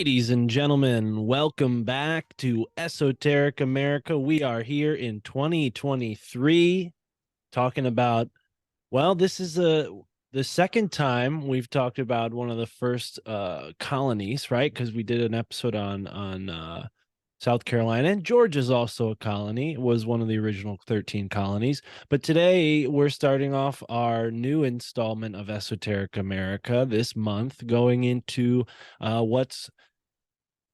Ladies and gentlemen, welcome back to Esoteric America. We are here in 2023 talking about, this is the second time we've talked about one of the first colonies, right? Because we did an episode on South Carolina, and Georgia's also a colony. It was one of the original 13 colonies. But today we're starting off our new installment of Esoteric America this month, going into what's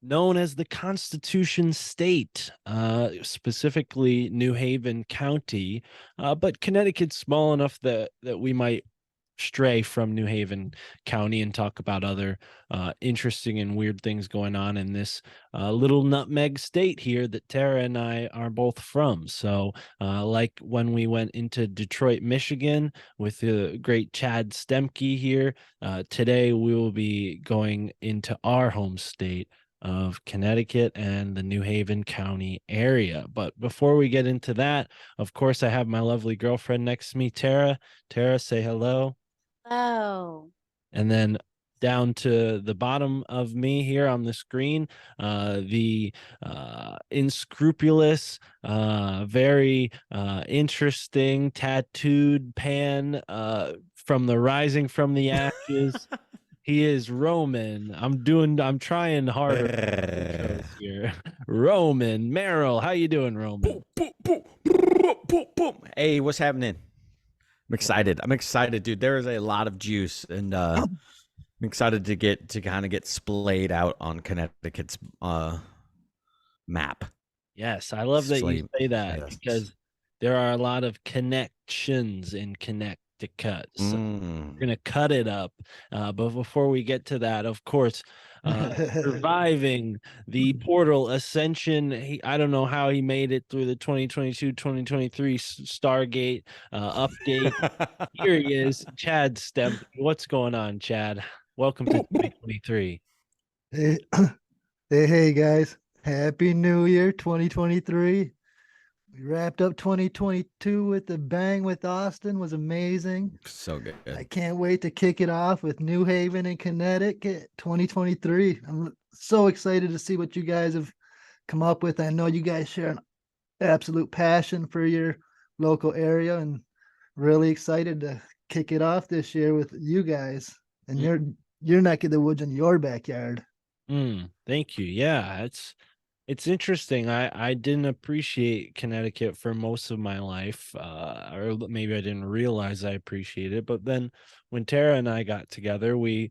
known as the Constitution State, specifically New Haven County. But Connecticut's small enough that we might stray from New Haven County and talk about other interesting and weird things going on in this little nutmeg state here that Tara and I are both from. So like when we went into Detroit, Michigan with the great Chad Stemke here, today we will be going into our home state of Connecticut and the New Haven County area. But before we get into that, of course, I have my lovely girlfriend next to me, Tara. Tara, say hello. Oh, And then down to the bottom of me here on the screen, the inscrupulous, very interesting tattooed pan from the rising from the ashes. He is Roman. I'm trying harder here. Roman Merrill, how you doing, Roman? Boom, boom, boom, boom, boom, boom. Hey, what's happening? I'm excited. I'm excited, dude. There is a lot of juice, and I'm excited to kind of get splayed out on Connecticut's map. Yes, I love that you say that because there are a lot of connections in Connecticut. So we're gonna cut it up. But before we get to that, of course, surviving the portal ascension. I don't know how he made it through the 2022-2023 Stargate update. Here he is, Chad Stemp. What's going on, Chad? Welcome to 2023. Hey guys. Happy New Year 2023. We wrapped up 2022 with a bang with Austin. Was amazing. So good. I can't wait to kick it off with New Haven and Connecticut 2023. I'm so excited to see what you guys have come up with. I know you guys share an absolute passion for your local area and really excited to kick it off this year with you guys and your neck of the woods in your backyard. Thank you. Yeah, it's interesting. I didn't appreciate Connecticut for most of my life, or maybe I didn't realize I appreciated it. But then when Tara and I got together, we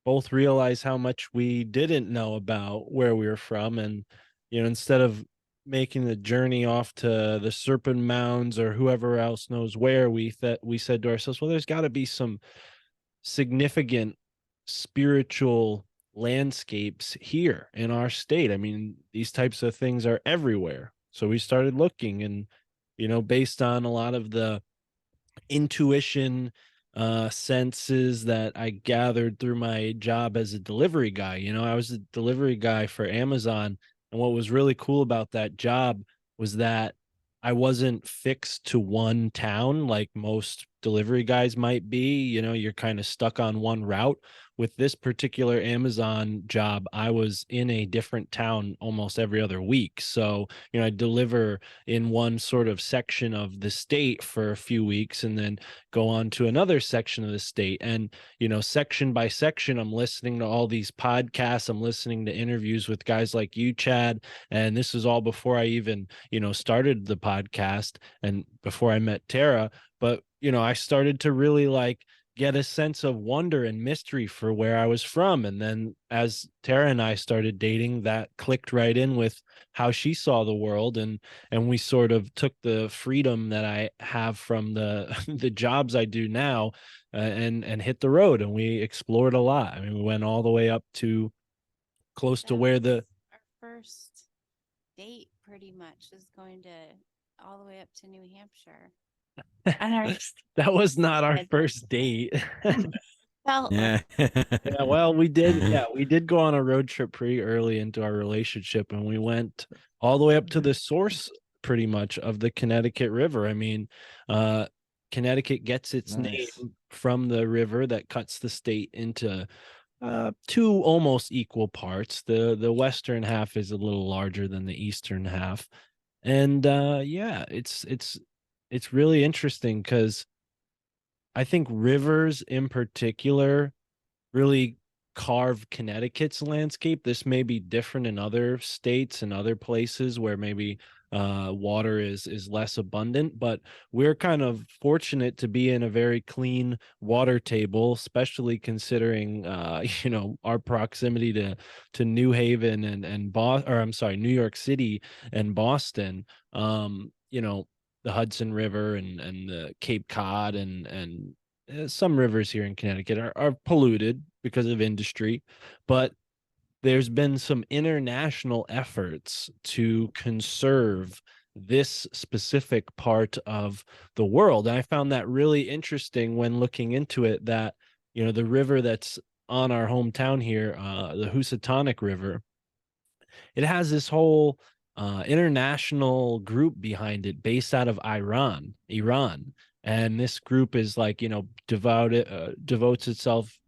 both realized how much we didn't know about where we were from. And, instead of making the journey off to the Serpent Mounds or whoever else knows where, we said to ourselves, well, there's got to be some significant spiritual landscapes here in our state. I mean, these types of things are everywhere. So we started looking and, based on a lot of the intuition senses that I gathered through my job as a delivery guy. I was a delivery guy for Amazon. And what was really cool about that job was that I wasn't fixed to one town like most delivery guys might be. You're kind of stuck on one route. With this particular Amazon job, I was in a different town almost every other week. So, I deliver in one sort of section of the state for a few weeks and then go on to another section of the state. And, section by section, I'm listening to all these podcasts. I'm listening to interviews with guys like you, Chad. And this is all before I even, started the podcast and before I met Tara. But, I started to really get a sense of wonder and mystery for where I was from. And then as Tara and I started dating, that clicked right in with how she saw the world. And we sort of took the freedom that I have from the the jobs I do now and hit the road. And we explored a lot. I mean, we went all the way up to close to where our first date pretty much is going to all the way up to New Hampshire. That was not our first date. Well, Yeah. Yeah, well, we did go on a road trip pretty early into our relationship, and we went all the way up to the source pretty much of the Connecticut River. I mean, Connecticut gets its name from the river that cuts the state into two almost equal parts. The western half is a little larger than the eastern half. And yeah, it's really interesting because I think rivers in particular really carve Connecticut's landscape. This may be different in other states and other places where maybe water is less abundant, but we're kind of fortunate to be in a very clean water table, especially considering you know, our proximity to New Haven and Boston, or I'm sorry, New York City and Boston. You know, the Hudson River and the Cape Cod and some rivers here in Connecticut are polluted because of industry, but there's been some international efforts to conserve this specific part of the world. And I found that really interesting when looking into it, that, you know, the river that's on our hometown here, the Housatonic River, it has this whole international group behind it based out of Iran. And this group is like, you know, devotes itself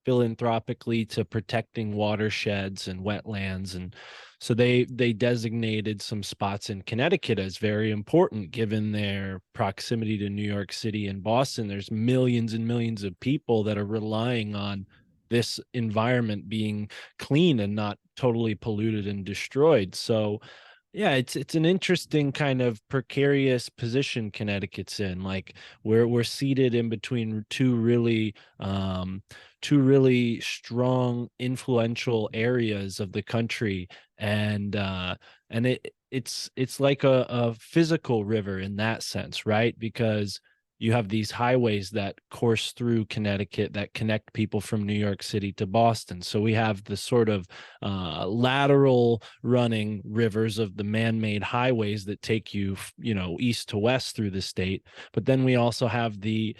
philanthropically to protecting watersheds and wetlands. And so they designated some spots in Connecticut as very important given their proximity to New York City and Boston. There's millions and millions of people that are relying on this environment being clean and not totally polluted and destroyed. So yeah, it's an interesting kind of precarious position Connecticut's in. Like we're seated in between two really strong, influential areas of the country, and it's like a physical river in that sense, right? Because you have these highways that course through Connecticut that connect people from New York City to Boston. So we have the sort of lateral running rivers of the man-made highways that take you, you know, east to west through the state. But then we also have the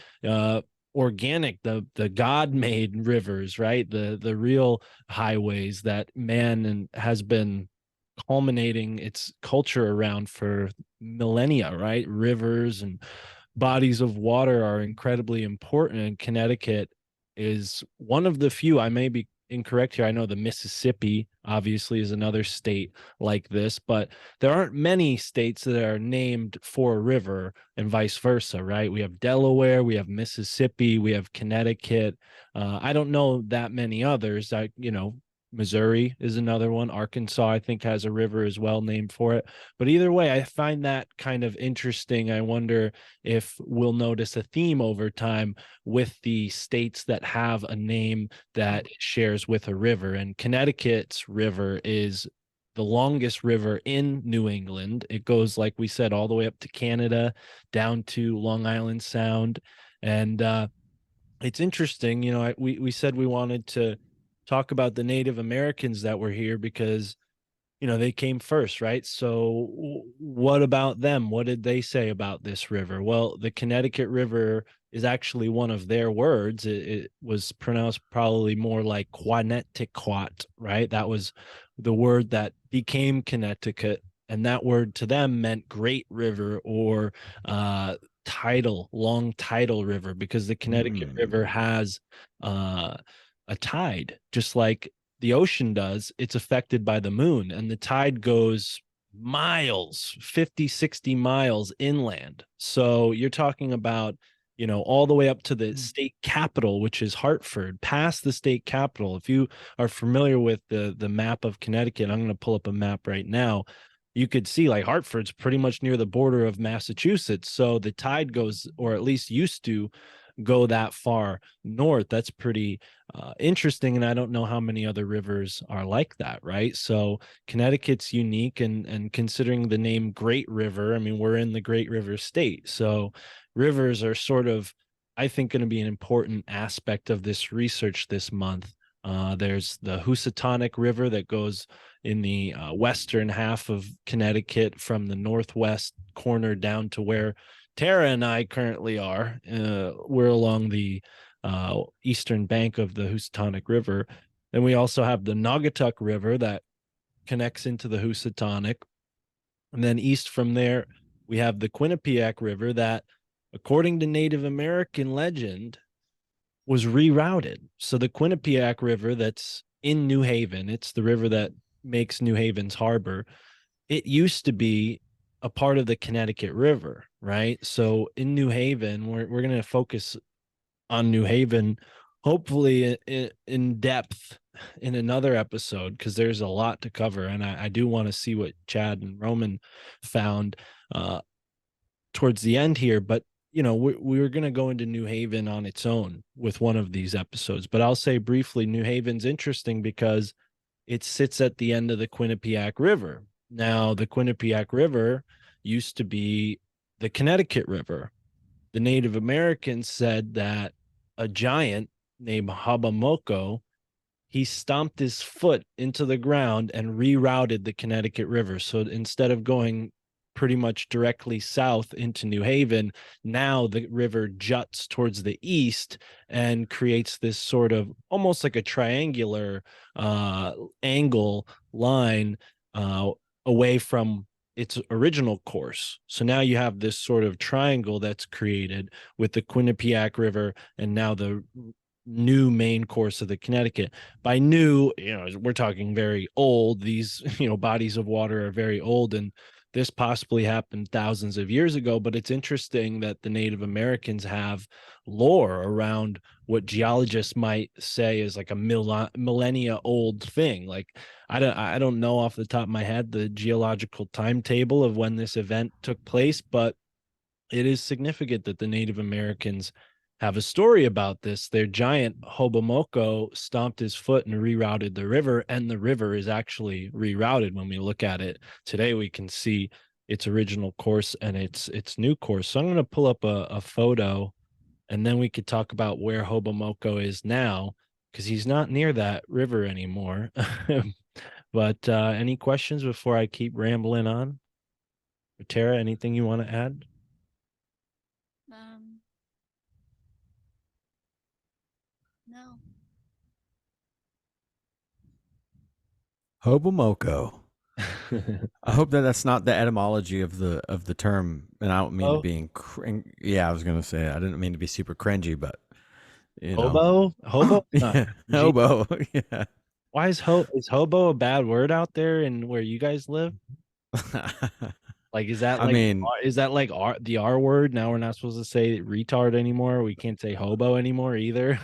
organic, the God-made rivers, right? The real highways that man and has been culminating its culture around for millennia, right? Rivers and bodies of water are incredibly important, and Connecticut is one of the few. I may be incorrect here. I know the Mississippi obviously is another state like this, but there aren't many states that are named for a river and vice versa, right? We have Delaware, we have Mississippi, we have Connecticut. I don't know that many others. You know, Missouri is another one. Arkansas, I think, has a river as well named for it. But either way, I find that kind of interesting. I wonder if we'll notice a theme over time with the states that have a name that shares with a river. And Connecticut's river is the longest river in New England. It goes, like we said, all the way up to Canada, down to Long Island Sound. And it's interesting, you know, we said we wanted to talk about the Native Americans that were here because, you know, they came first, right? So what about them? What did they say about this river? Well, the Connecticut River is actually one of their words. It was pronounced probably more like Quanetiquat, right? That was the word that became Connecticut. And that word to them meant great river or long tidal river, because the Connecticut River has a tide, just like the ocean does. It's affected by the moon, and the tide goes miles, 50, 60 miles inland. So you're talking about, you know, all the way up to the state capital, which is Hartford, past the state capital. If you are familiar with the map of Connecticut, I'm going to pull up a map right now. You could see like Hartford's pretty much near the border of Massachusetts. So the tide goes, or at least used to go, that far north. That's pretty interesting. And I don't know how many other rivers are like that, right? So Connecticut's unique, and considering the name Great River, I mean, we're in the Great River state. So rivers are sort of, I think, going to be an important aspect of this research this month. There's the Housatonic River that goes in the western half of Connecticut from the northwest corner down to where Tara and I currently are. We're along the eastern bank of the Housatonic River. Then we also have the Naugatuck River that connects into the Housatonic. And then east from there, we have the Quinnipiac River that, according to Native American legend, was rerouted. So the Quinnipiac River that's in New Haven, it's the river that makes New Haven's harbor. It used to be a part of the Connecticut River, right? So in New Haven, we're going to focus on New Haven, hopefully in depth in another episode, because there's a lot to cover. And I do want to see what Chad and Roman found towards the end here. But, you know, we're going to go into New Haven on its own with one of these episodes. But I'll say briefly, New Haven's interesting because it sits at the end of the Quinnipiac River. Now, the Quinnipiac River used to be the Connecticut River. The Native Americans said that a giant named Habamoko, he stomped his foot into the ground and rerouted the Connecticut River. So instead of going pretty much directly south into New Haven, now the river juts towards the east and creates this sort of almost like a triangular angle line away from its original course. So now you have this sort of triangle that's created with the Quinnipiac River and now the new main course of the Connecticut. By new, you know, we're talking very old. These, you know, bodies of water are very old, and this possibly happened thousands of years ago. But it's interesting that the Native Americans have lore around what geologists might say is like a millennia old thing. Like I don't know off the top of my head the geological timetable of when this event took place, but it is significant that the Native Americans have a story about this. Their giant Hobomoko stomped his foot and rerouted the river, and the river is actually rerouted. When we look at it today, we can see its original course and its new course. So I'm going to pull up a photo, and then we could talk about where Hobomoko is now, because he's not near that river anymore. But any questions before I keep rambling on? Tara, anything you want to add? No. Hobomoko. I hope that that's not the etymology of the term, and I don't mean to be yeah, I was gonna say I didn't mean to be super cringy, but you know, hobo, yeah, hobo, yeah. Why is hobo a bad word out there and where you guys live? Like, is that I like, mean, the R word? Now we're not supposed to say retard anymore. We can't say hobo anymore either.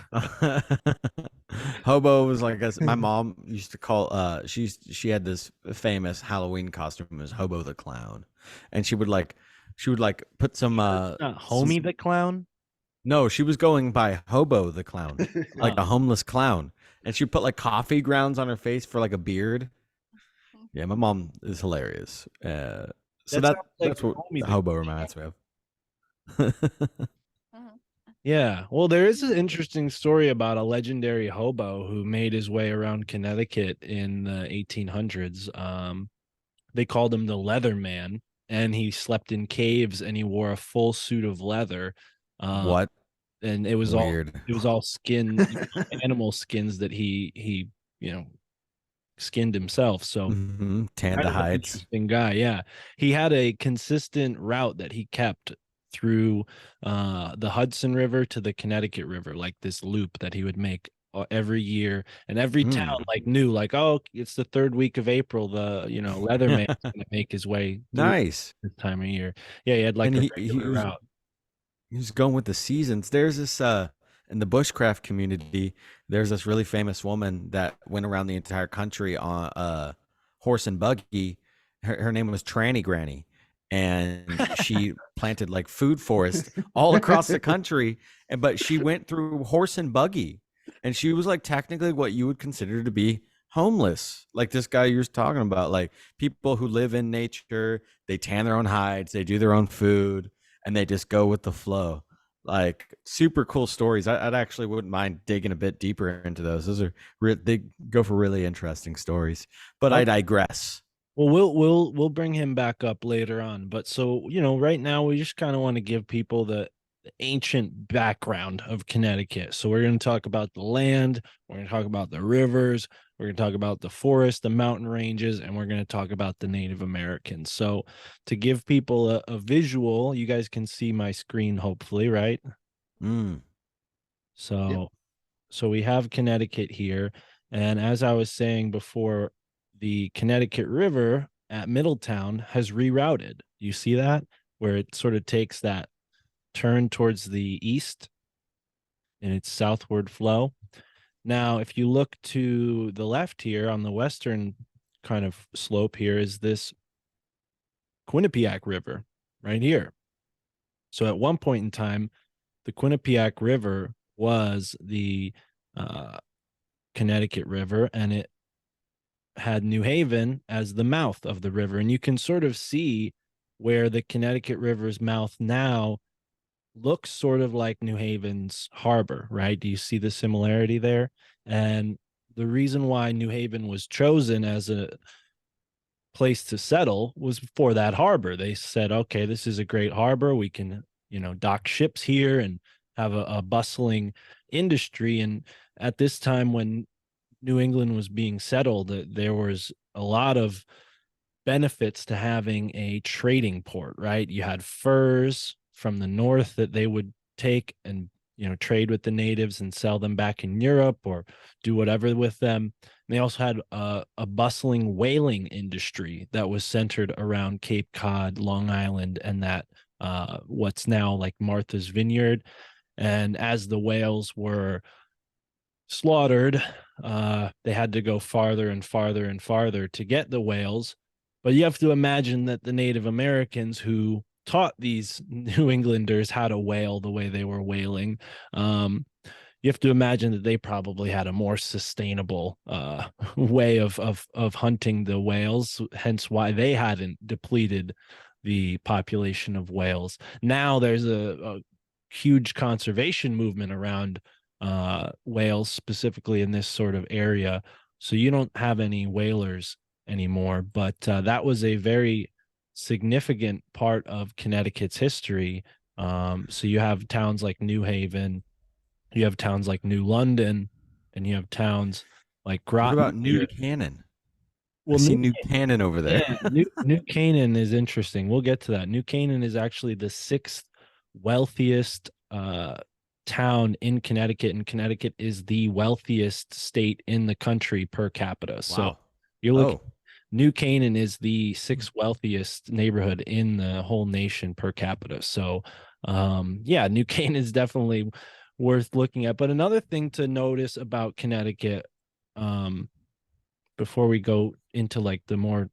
hobo was like my mom used to call. She had this famous Halloween costume as Hobo the Clown, and she would put some Not Homie the Clown. No, she was going by Hobo the Clown, like a homeless clown, and she put like coffee grounds on her face for like a beard. Yeah, my mom is hilarious. So that's what hobo reminds me of. Yeah. Well, there is an interesting story about a legendary hobo who made his way around Connecticut in the 1800s. They called him the Leather Man, and he slept in caves and he wore a full suit of leather. What? And it was weird. It was all skin, animal skins that he skinned himself. So tanned the hides. Interesting guy. Yeah, he had a consistent route that he kept through the Hudson River to the Connecticut River, like this loop that he would make every year, and every town like knew, like, oh, it's the third week of April, the Leatherman's gonna make his way nice this time of year. Yeah, he had like a regular route. He was going with the seasons. There's this in the bushcraft community, there's this really famous woman that went around the entire country on a horse and buggy. Her name was Tranny Granny, and she planted like food forest all across the country. But she went through horse and buggy, and she was like technically what you would consider to be homeless, like this guy you're talking about, like people who live in nature. They tan their own hides, they do their own food, and they just go with the flow. Like super cool stories. I'd actually wouldn't mind digging a bit deeper into those. Those are they go for really interesting stories. But I digress. Well, we'll bring him back up later on. But so, right now we just kind of want to give people the ancient background of Connecticut. So we're going to talk about the land, we're going to talk about the rivers, we're going to talk about the forest, the mountain ranges, and we're going to talk about the Native Americans. So to give people a visual, you guys can see my screen, hopefully, right? So we have Connecticut here. And as I was saying before, the Connecticut River at Middletown has rerouted. You see that? Where it sort of takes that turn towards the east in its southward flow. Now, if you look to the left here on the western kind of slope here is this Quinnipiac River right here. So at one point in time, the Quinnipiac River was the Connecticut River, and it had New Haven as the mouth of the river. And you can sort of see where the Connecticut River's mouth now looks sort of like New Haven's harbor, right? Do you see the similarity there? And the reason why New Haven was chosen as a place to settle was for that harbor. They said, okay, this is a great harbor. We can, dock ships here and have a bustling industry. And at this time when New England was being settled, there was a lot of benefits to having a trading port, right? You had furs from the north that they would take and trade with the natives and sell them back in Europe or do whatever with them. And they also had a bustling whaling industry that was centered around Cape Cod, Long Island, and that what's now like Martha's Vineyard. And as the whales were slaughtered, they had to go farther and farther and farther to get the whales. But you have to imagine that the Native Americans who taught these New Englanders how to whale the way they were whaling, you have to imagine that they probably had a more sustainable way of hunting the whales, hence why they hadn't depleted the population of whales. Now there's a huge conservation movement around whales, specifically in this sort of area. So you don't have any whalers anymore, but that was a very significant part of Connecticut's history. So you have towns like New Haven, you have towns like New London, and you have towns like Groton. What about New Canaan? Well, I see New Canaan over there. Yeah, New Canaan is interesting. We'll get to that. New Canaan is actually the sixth wealthiest town in Connecticut, and Connecticut is the wealthiest state in the country per capita. So you're looking, New Canaan is the sixth wealthiest neighborhood in the whole nation per capita. So New Canaan is definitely worth looking at. But another thing to notice about Connecticut, before we go into like the more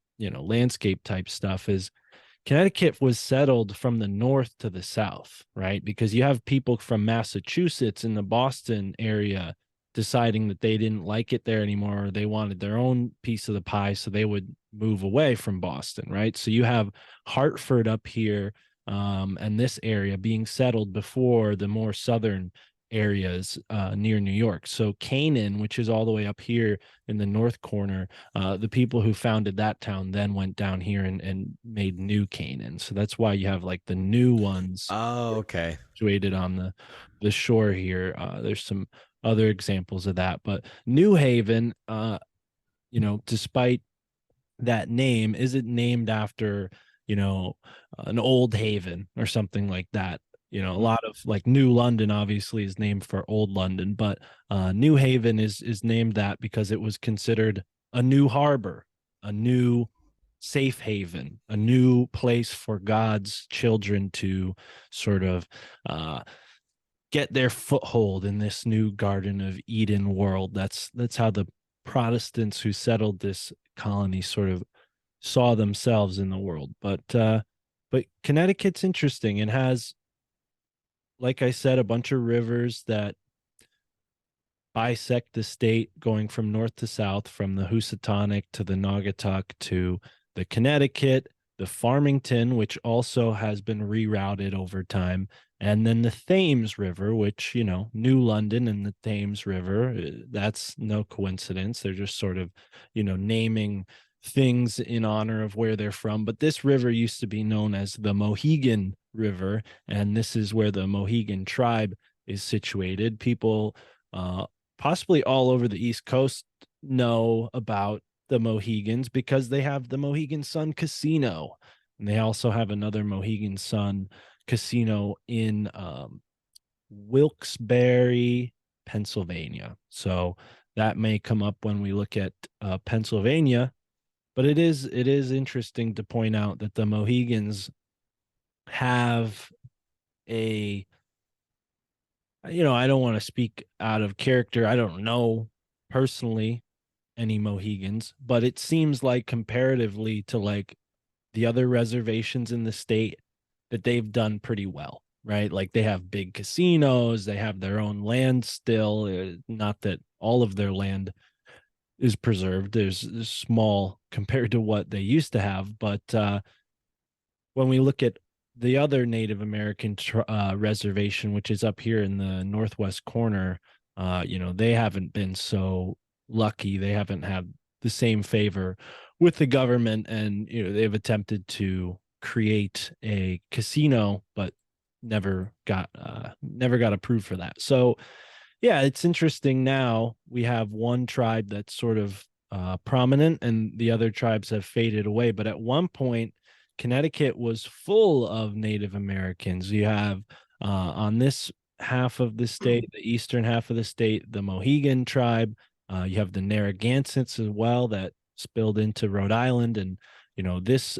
landscape type stuff, is Connecticut was settled from the north to the south, right? Because you have people from Massachusetts in the Boston area deciding that they didn't like it there anymore, or they wanted their own piece of the pie, so they would move away from Boston, right? So you have Hartford up here, and this area being settled before the more southern areas near New York. So Canaan, which is all the way up here in the north corner, the people who founded that town then went down here and made New Canaan. So that's why you have like the new ones situated on the shore here. There's some other examples of that, but New Haven, despite that name, isn't named after an old haven or something like that. A lot of like New London obviously is named for Old London, but New Haven is named that because it was considered a new harbor, a new safe haven, a new place for God's children to sort of get their foothold in this new Garden of Eden world. That's how the Protestants who settled this colony sort of saw themselves in the world. But Connecticut's interesting and has, like I said, a bunch of rivers that bisect the state going from north to south, from the Housatonic to the Naugatuck to the Connecticut, the Farmington, which also has been rerouted over time, and then the Thames River, which, New London and the Thames River, that's no coincidence. They're just sort of, naming things in honor of where they're from. But this river used to be known as the Mohegan River, and this is where the Mohegan tribe is situated. People possibly all over the East Coast know about the Mohegans because they have the Mohegan Sun Casino, and they also have another Mohegan Sun casino in Wilkes-Barre, Pennsylvania. So that may come up when we look at Pennsylvania, but it is interesting to point out that the Mohegans have a, I don't want to speak out of character. I don't know personally any Mohegans, but it seems like comparatively to like the other reservations in the state that they've done pretty well, right? Like they have big casinos, they have their own land still, not that all of their land is preserved. There's small compared to what they used to have, but when we look at the other Native American reservation, which is up here in the northwest corner, they haven't been so lucky. They haven't had the same favor with the government, and they've attempted to create a casino, but never got approved for that. So yeah, it's interesting. Now we have one tribe that's sort of prominent, and the other tribes have faded away. But at one point, Connecticut was full of Native Americans. You have on this half of the state, the eastern half of the state, the Mohegan tribe. You have the Narragansetts as well that spilled into Rhode Island, and this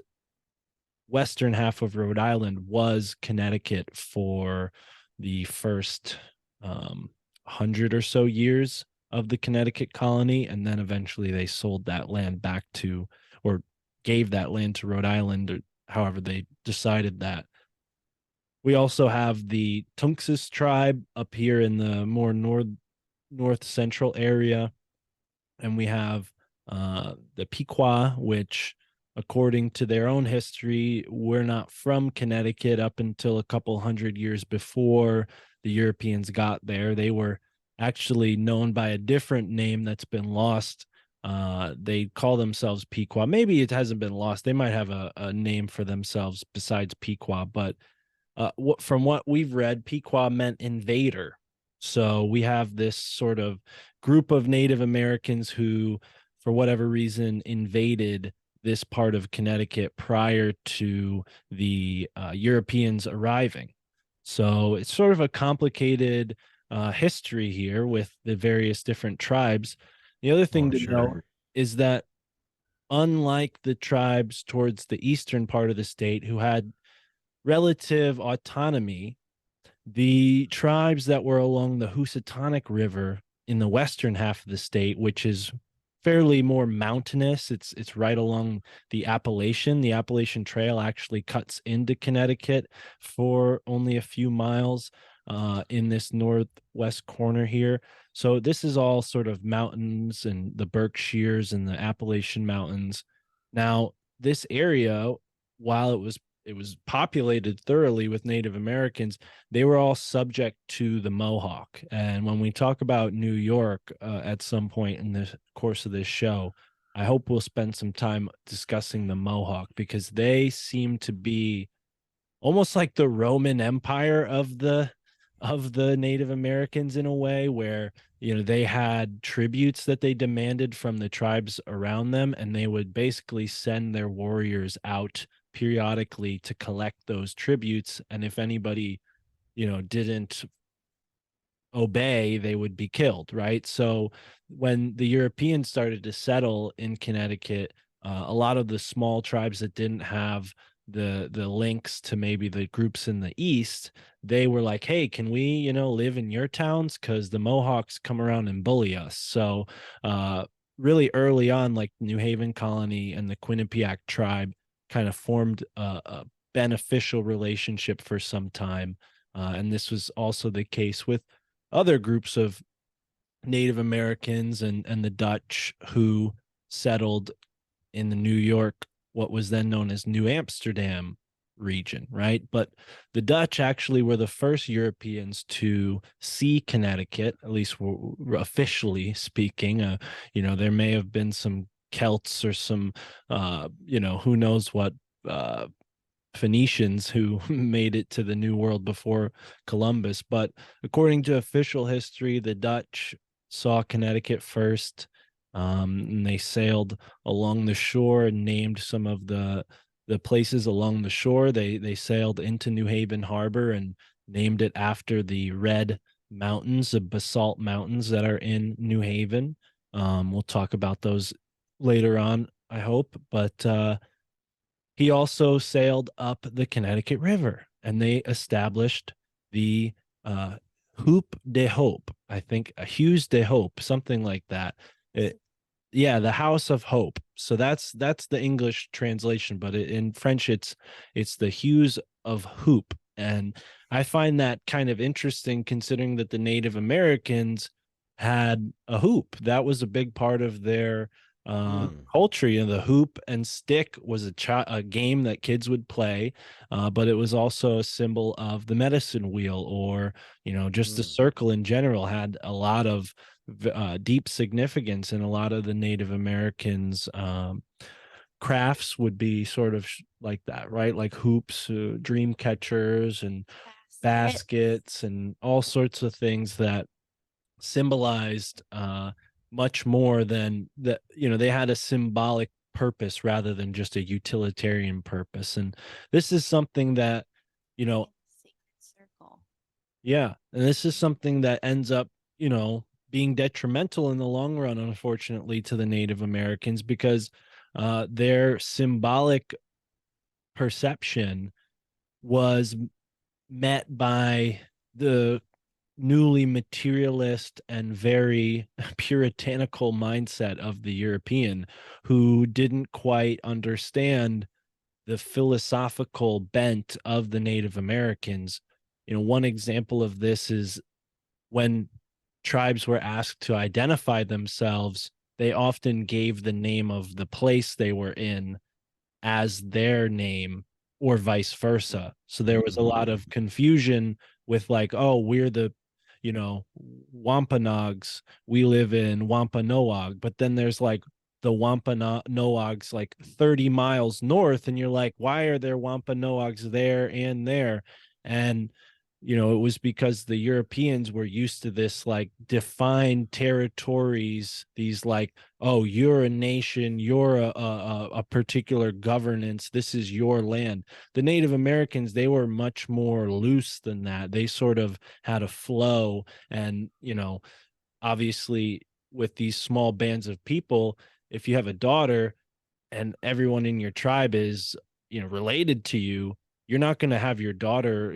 western half of Rhode Island was Connecticut for the first 100 or so years of the Connecticut colony, and then eventually they sold that land back to, or gave that land to Rhode Island, or however they decided that. We also have the Tunxus tribe up here in the more north central area, and we have the Pequot, which, according to their own history, were not from Connecticut up until a couple hundred years before the Europeans got there. They were actually known by a different name that's been lost. They call themselves Pequot. Maybe it hasn't been lost. They might have a name for themselves besides Pequot, but from what we've read, Pequot meant invader. So we have this sort of group of Native Americans who, for whatever reason, invaded this part of Connecticut prior to the Europeans arriving. So it's sort of a complicated history here with the various different tribes. The other thing to note is that unlike the tribes towards the eastern part of the state who had relative autonomy, the tribes that were along the Housatonic River in the western half of the state, which is fairly more mountainous, it's right along the Appalachian. The Appalachian Trail actually cuts into Connecticut for only a few miles in this northwest corner here. So this is all sort of mountains and the Berkshires and the Appalachian Mountains. Now, this area, while it was populated thoroughly with Native Americans, they were all subject to the Mohawk. And when we talk about New York at some point in the course of this show, I hope we'll spend some time discussing the Mohawk, because they seem to be almost like the Roman Empire of the Native Americans, in a way, where they had tributes that they demanded from the tribes around them, and they would basically send their warriors out periodically to collect those tributes, and if anybody didn't obey, they would be killed, right? So when the Europeans started to settle in Connecticut, a lot of the small tribes that didn't have the links to maybe the groups in the east, they were like, hey, can we live in your towns, because the Mohawks come around and bully us. So really early on, like New Haven colony and the Quinnipiac tribe kind of formed a beneficial relationship for some time. And this was also the case with other groups of Native Americans and the Dutch who settled in the New York, what was then known as New Amsterdam region, right? But the Dutch actually were the first Europeans to see Connecticut, at least officially speaking. There may have been some Celts or some, who knows what Phoenicians who made it to the New World before Columbus. But according to official history, the Dutch saw Connecticut first, and they sailed along the shore and named some of the places along the shore. They sailed into New Haven Harbor, and named it after the red mountains, the basalt mountains that are in New Haven. We'll talk about those later on, I hope. But he also sailed up the Connecticut River, and they established the uh, Hoop de Hope. I think Hughes de Hope, something like that. Yeah, the House of Hope. So that's the English translation, but in French it's the Hughes of Hoop. And I find that kind of interesting, considering that the Native Americans had a hoop. That was a big part of their culture. You know, the hoop and stick was a game that kids would play, but it was also a symbol of the medicine wheel, or just the circle in general had a lot of deep significance. In a lot of the Native Americans crafts would be sort of like that, right? Like hoops, dream catchers, and baskets, and all sorts of things that symbolized much more than that. They had a symbolic purpose rather than just a utilitarian purpose. And this is something that, Sacred circle. yeah, and this is something that ends up, being detrimental in the long run, unfortunately, to the Native Americans, because their symbolic perception was met by the newly materialist and very puritanical mindset of the European, who didn't quite understand the philosophical bent of the Native Americans. One example of this is when tribes were asked to identify themselves, they often gave the name of the place they were in as their name, or vice versa. So there was a lot of confusion with, like, oh, we're the Wampanoags, we live in Wampanoag, but then there's like the Wampanoags like 30 miles north, and you're like, why are there Wampanoags there and there? And it was because the Europeans were used to this like defined territories, these like, oh, you're a nation, you're a particular governance, this is your land. The Native Americans, they were much more loose than that. They sort of had a flow. And obviously, with these small bands of people, if you have a daughter and everyone in your tribe is related to you, you're not going to have your daughter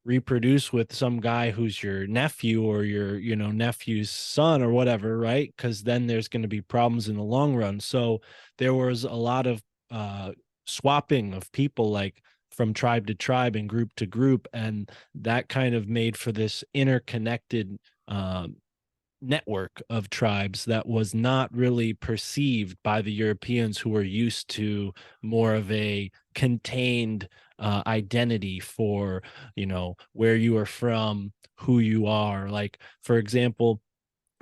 reproduce with some guy who's your nephew, or your nephew's son, or whatever, right? Because then there's going to be problems in the long run. So there was a lot of swapping of people, like from tribe to tribe and group to group, and that kind of made for this interconnected network of tribes that was not really perceived by the Europeans, who were used to more of a contained identity for where you are from, who you are. Like, for example,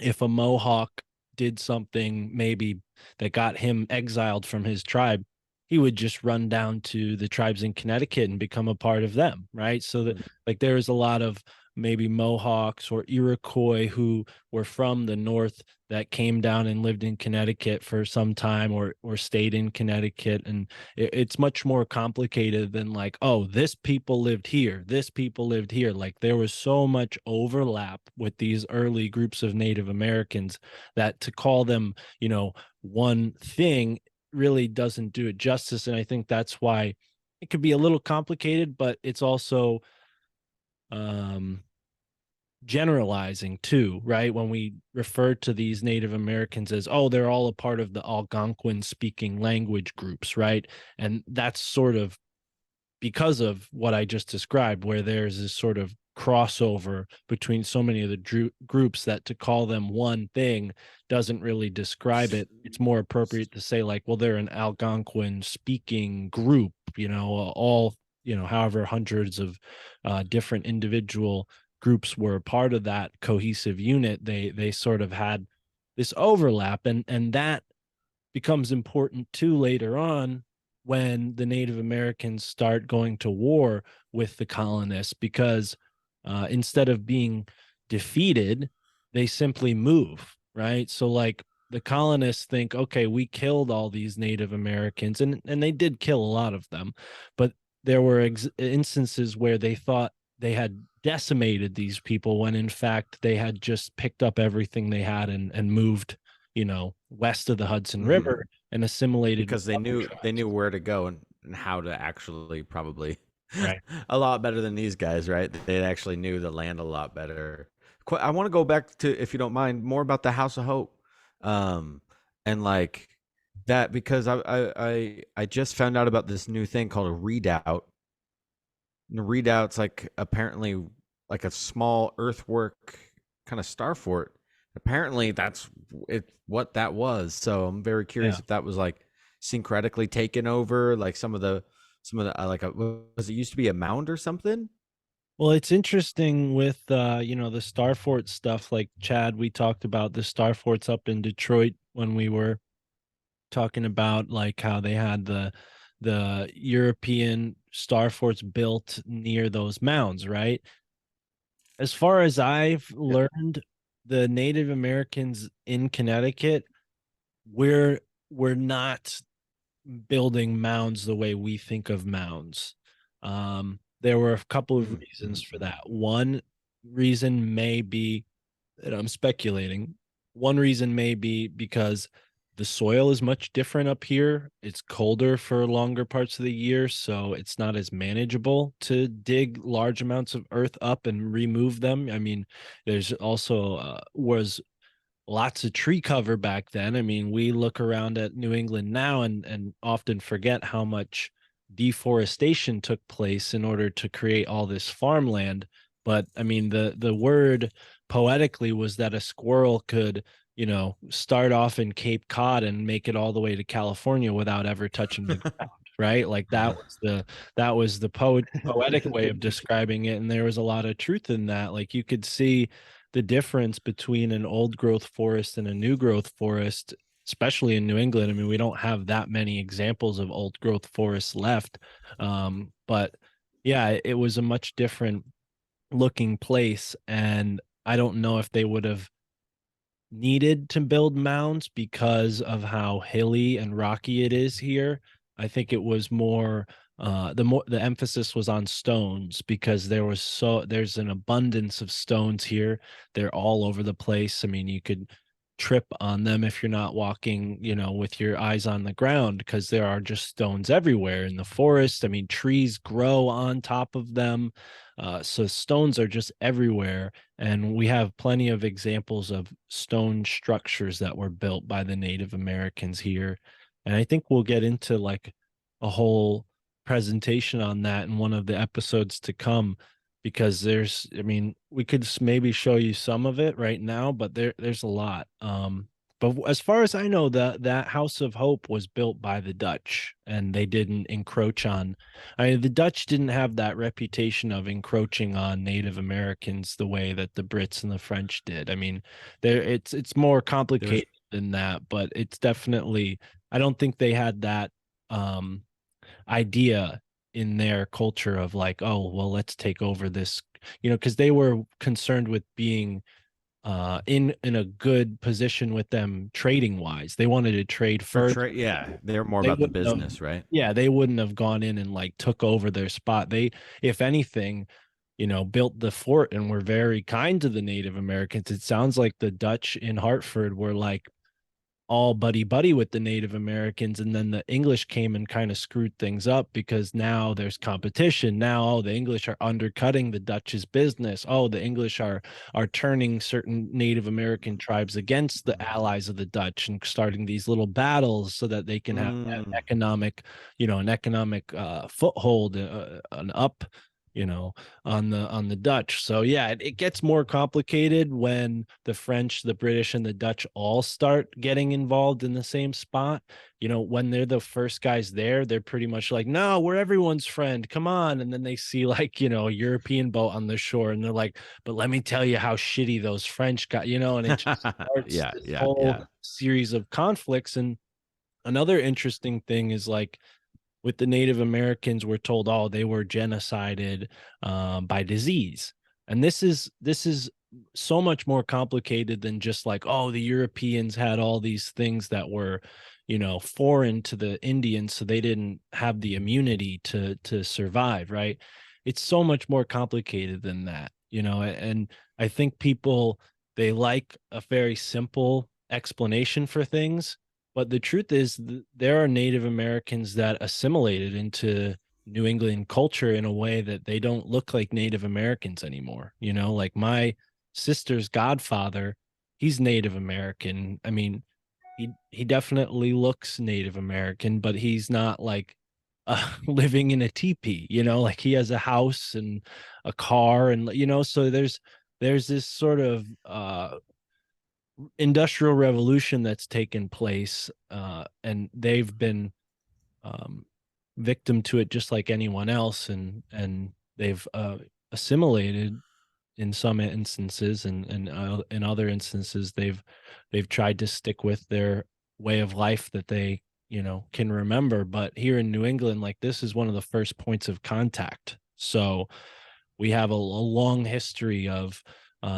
if a Mohawk did something maybe that got him exiled from his tribe, he would just run down to the tribes in Connecticut and become a part of them, right? So that, like, there was a lot of maybe Mohawks or Iroquois who were from the north that came down and lived in Connecticut for some time, or stayed in Connecticut. And it's much more complicated than like, oh, this people lived here, this people lived here. Like, there was so much overlap with these early groups of Native Americans that to call them, one thing really doesn't do it justice. And I think that's why it could be a little complicated, but it's also generalizing too, right? When we refer to these Native Americans as, oh, they're all a part of the Algonquin speaking language groups, right? And that's sort of because of what I just described, where there's this sort of crossover between so many of the groups, that to call them one thing doesn't really describe it. It's more appropriate to say, like, well, they're an Algonquin speaking group, all, however hundreds of different individual groups were a part of that cohesive unit. They sort of had this overlap, and that becomes important too later on, when the Native Americans start going to war with the colonists, because instead of being defeated, they simply move, right? So, like, the colonists think, okay, we killed all these Native Americans, and they did kill a lot of them, but there were instances where they thought they had decimated these people when in fact they had just picked up everything they had and moved, west of the Hudson River and assimilated with because they other knew tribes. where to go and how to actually probably Right. a lot better than these guys, right? They actually knew the land a lot better. I want to go back to, if you don't mind, more about the House of Hope, and like that, because I just found out about this new thing called a redoubt. And a redoubt's like apparently like a small earthwork kind of star fort. Apparently that's what that was. So I'm very curious Yeah. if that was like syncretically taken over, like some of the like was it used to be a mound or something? Well, it's interesting with the Star Fort stuff. Like Chad, we talked about the Star Forts up in Detroit when we were talking about like how they had the European Star Forts built near those mounds, right? As far as I've Yeah. learned, the Native Americans in Connecticut, we're we're not building mounds the way we think of mounds. There were a couple of reasons for that. One reason may be, and I'm speculating, one reason may be because the soil is much different up here. It's colder for longer parts of the year, so it's not as manageable to dig large amounts of earth up and remove them. I mean, there's also was lots of tree cover back then. I mean, we look around at New England now and often forget how much deforestation took place in order to create all this farmland. But I mean, the word poetically was that a squirrel could, start off in Cape Cod and make it all the way to California without ever touching the ground, right? Like that was the poetic way of describing it, and there was a lot of truth in that. Like you could see the difference between an old growth forest and a new growth forest, especially in New England. I mean, we don't have that many examples of old growth forests left. But yeah, it was a much different looking place. And I don't know if they would have needed to build mounds because of how hilly and rocky it is here. I think it was more the emphasis was on stones because there's an abundance of stones here. They're all over the place. I mean, you could trip on them if you're not walking, with your eyes on the ground because there are just stones everywhere in the forest. I mean, trees grow on top of them. So stones are just everywhere. And we have plenty of examples of stone structures that were built by the Native Americans here. And I think we'll get into like a whole presentation on that in one of the episodes to come because I mean, we could maybe show you some of it right now, but there's a lot. But as far as I know, that House of Hope was built by the Dutch and they didn't encroach on. I mean, the Dutch didn't have that reputation of encroaching on Native Americans the way that the Brits and the French did. I mean, it's more complicated than that, but it's definitely, I don't think they had that idea in their culture of like, oh, well, let's take over this, because they were concerned with being in a good position with them trading wise. They wanted to trade For further. trade, yeah, they're more They about the wouldn't have, business, right? yeah, they wouldn't have gone in and like took over their spot. They, if anything, built the fort and were very kind to the Native Americans. It sounds like the Dutch in Hartford were like all buddy buddy with the Native Americans, and then the English came and kind of screwed things up because now there's competition. Now, oh, the English are undercutting the Dutch's business. Oh, the English are turning certain Native American tribes against the allies of the Dutch and starting these little battles so that they can have that economic, an economic foothold, an up, on the Dutch. So yeah, it gets more complicated when the French, the British, and the Dutch all start getting involved in the same spot. When they're the first guys there, they're pretty much like, no, we're everyone's friend. Come on. And then they see like, a European boat on the shore and they're like, but let me tell you how shitty those French got, and it just starts Yeah, this yeah, whole yeah. series of conflicts. And another interesting thing is like, with the Native Americans, we're told, oh, they were genocided by disease, and this is so much more complicated than just like, oh, the Europeans had all these things that were, foreign to the Indians, so they didn't have the immunity to survive, right? it's so much more complicated than that, and I think people, they like a very simple explanation for things, but the truth is there are Native Americans that assimilated into New England culture in a way that they don't look like Native Americans anymore. Like my sister's godfather, he's Native American. I mean, he definitely looks Native American, but he's not like living in a teepee, like he has a house and a car, and so there's this sort of industrial revolution that's taken place, and they've been um, victim to it just like anyone else, and they've assimilated in some instances, and in other instances they've tried to stick with their way of life that they can remember. But here in New England, like, this is one of the first points of contact, so we have a long history of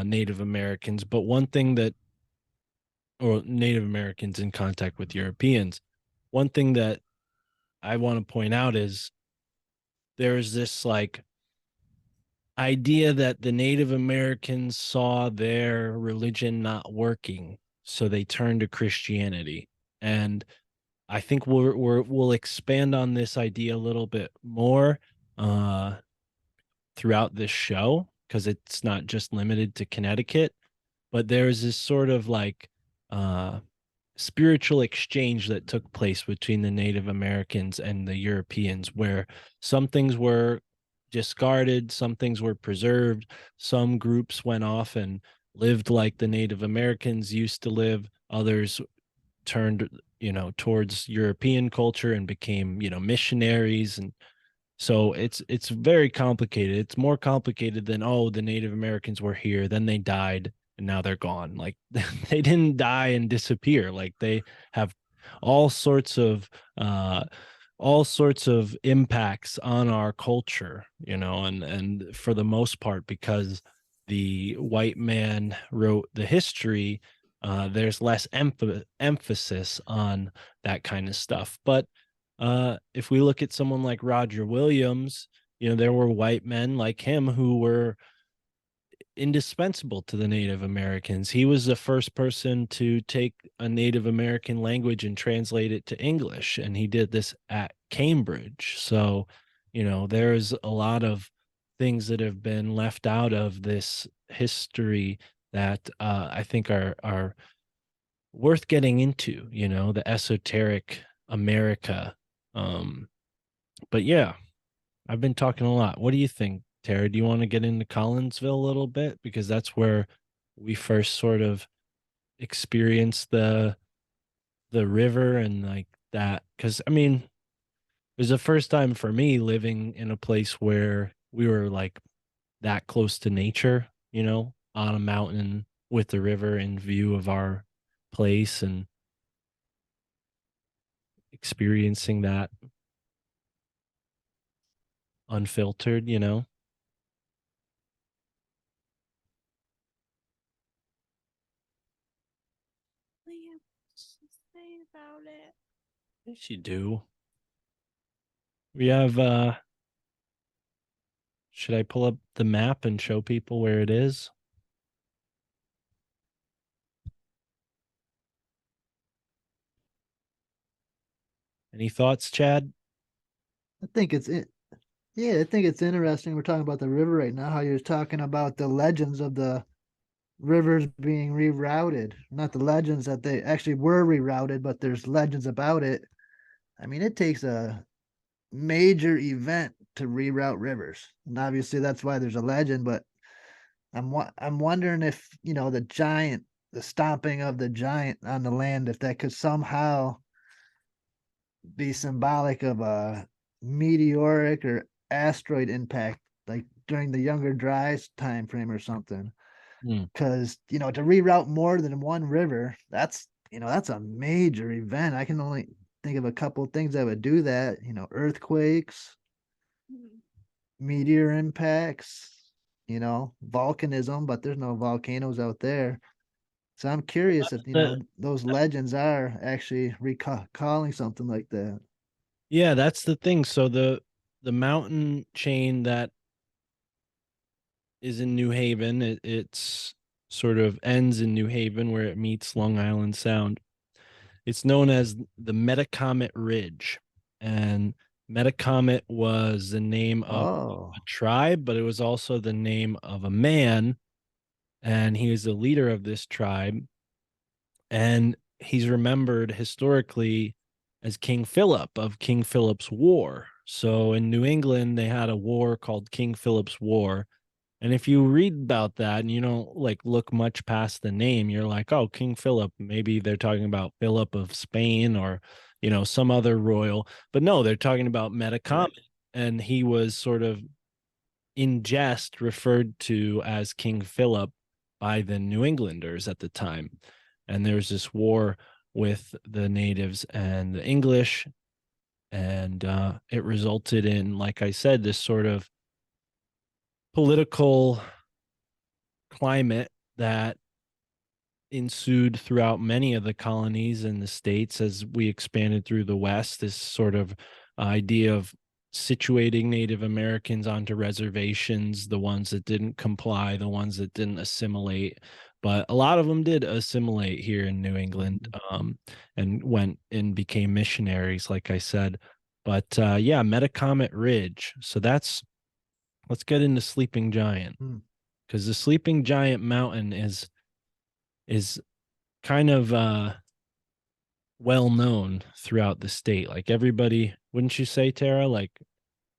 Native Americans. But one thing that, or Native Americans in contact with Europeans, one thing that I want to point out is there's this like idea that the Native Americans saw their religion not working, so they turned to Christianity. And I think we'll expand on this idea a little bit more uh, throughout this show, because it's not just limited to Connecticut, but there's this sort of like uh, spiritual exchange that took place between the Native Americans and the Europeans, where some things were discarded, some things were preserved, some groups went off and lived like the Native Americans used to live, others turned towards European culture and became missionaries. And so it's very complicated. It's more complicated than, oh, the Native Americans were here, then they died, and now they're gone. Like, they didn't die and disappear. Like, they have all sorts of uh all sorts of impacts on our culture, and for the most part, because the white man wrote the history, there's less emphasis on that kind of stuff. But if we look at someone like Roger Williams, there were white men like him who were indispensable to the Native Americans. He was the first person to take a Native American language and translate it to English, and he did this at Cambridge. So, there's a lot of things that have been left out of this history that I think are worth getting into. The Esoteric America. But yeah, I've been talking a lot. What do you think, Tara? Do you want to get into Collinsville a little bit? Because that's where we first sort of experienced the river and like that. Because I mean, it was the first time for me living in a place where we were like that close to nature, on a mountain with the river in view of our place, and experiencing that unfiltered. What do you have to say about it? Yes, you do. We have should I pull up the map and show people where it is? Any thoughts, Chad? I think it's it. Yeah, I think it's interesting. We're talking about the river right now. How you're talking about the legends of the rivers being rerouted. Not the legends that they actually were rerouted, but there's legends about it. I mean, it takes a major event to reroute rivers, and obviously that's why there's a legend. But I'm wondering if the stomping of the giant on the land, if that could somehow be symbolic of a meteoric or asteroid impact, like during the Younger Dryas time frame or something. Hmm. Because to reroute more than one river, that's a major event. I can only think of a couple things that would do that. Earthquakes, Mhm. meteor impacts, volcanism, but there's no volcanoes out there. So I'm curious if those legends are actually recalling something like that. Yeah, that's the thing. So the mountain chain that is in New Haven. It's sort of ends in New Haven where it meets Long Island Sound. It's known as the Metacomet Ridge. And Metacomet was the name of Oh, a tribe, but it was also the name of a man. And he was the leader of this tribe. And he's remembered historically as King Philip of King Philip's War. So in New England, they had a war called King Philip's War. And if you read about that and you don't like look much past the name, you're like, oh, King Philip, maybe they're talking about Philip of Spain or, some other royal. But no, they're talking about Metacomet. And he was sort of in jest referred to as King Philip by the New Englanders at the time. And there was this war with the natives and the English. And it resulted in, like I said, this sort of political climate that ensued throughout many of the colonies in the states as we expanded through the West. This sort of idea of situating Native Americans onto reservations, the ones that didn't comply, the ones that didn't assimilate. But a lot of them did assimilate here in New England, and went and became missionaries, like I said. But yeah, Metacomet Ridge. So let's get into Sleeping Giant, because the Sleeping Giant Mountain is kind of well known throughout the state. Like everybody, wouldn't you say, Tara? Like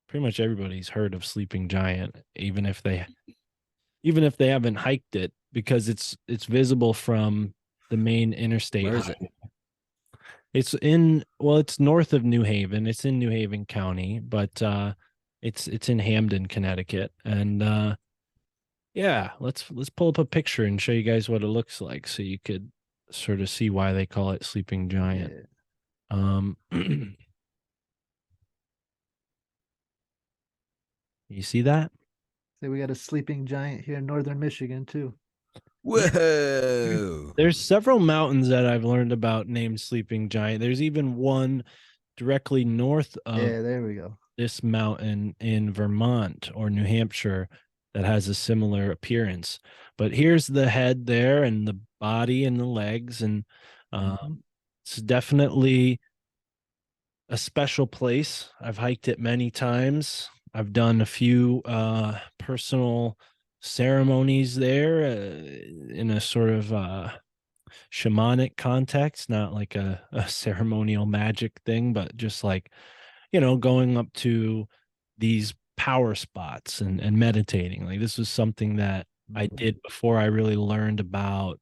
pretty much everybody's heard of Sleeping Giant, even if they haven't hiked it, because it's visible from the main interstate. Where is it? It's north of New Haven. It's in New Haven County, but it's in Hamden, Connecticut. And yeah, let's pull up a picture and show you guys what it looks like so you could sort of see why they call it Sleeping Giant. You see that? say we got a sleeping giant here in northern Michigan too. Whoa. There's several mountains that I've learned about named Sleeping Giant. There's even one directly north of Yeah, there we go. this mountain in Vermont or New Hampshire that has a similar appearance. But here's the head there and the body and the legs. And it's definitely a special place. I've hiked it many times. I've done a few personal ceremonies there in a sort of shamanic context, not like a ceremonial magic thing, but just like, going up to these power spots and meditating. Like this was something that I did before I really learned about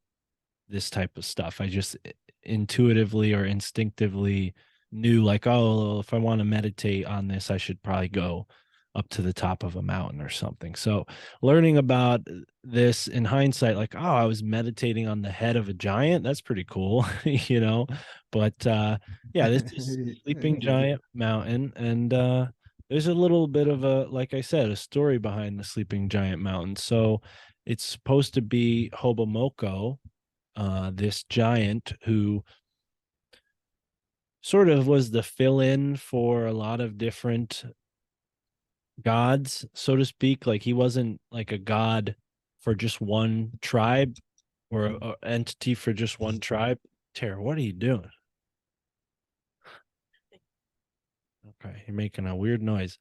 this type of stuff. I just intuitively or instinctively knew like, oh, if I want to meditate on this, I should probably go up to the top of a mountain or something. So learning about this in hindsight, like, oh, I was meditating on the head of a giant. That's pretty cool, But yeah, this is Sleeping Giant Mountain. And there's a little bit of like I said, a story behind the Sleeping Giant Mountain. So it's supposed to be Hobomoko, this giant who sort of was the fill-in for a lot of different gods, so to speak. Like he wasn't like a god for just one tribe or a entity for just one tribe. Tara, what are you doing? Okay, you're making a weird noise.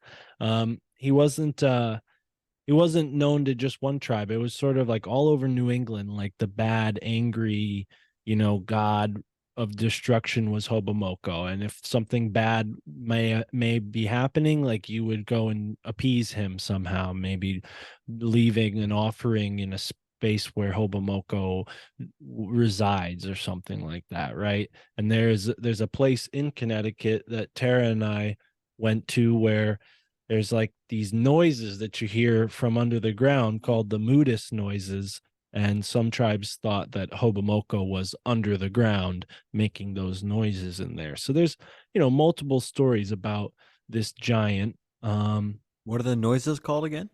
He wasn't known to just one tribe. It was sort of like all over New England, like the bad, angry, god of destruction was Hobomoko. And if something bad may be happening, like you would go and appease him somehow, maybe leaving an offering in a space where Hobomoko resides or something like that, right? And there's a place in Connecticut that Tara and I went to where there's like these noises that you hear from under the ground called the Moodus noises. And some tribes thought that Hobomoko was under the ground making those noises in there. So there's, multiple stories about this giant. What are the noises called again?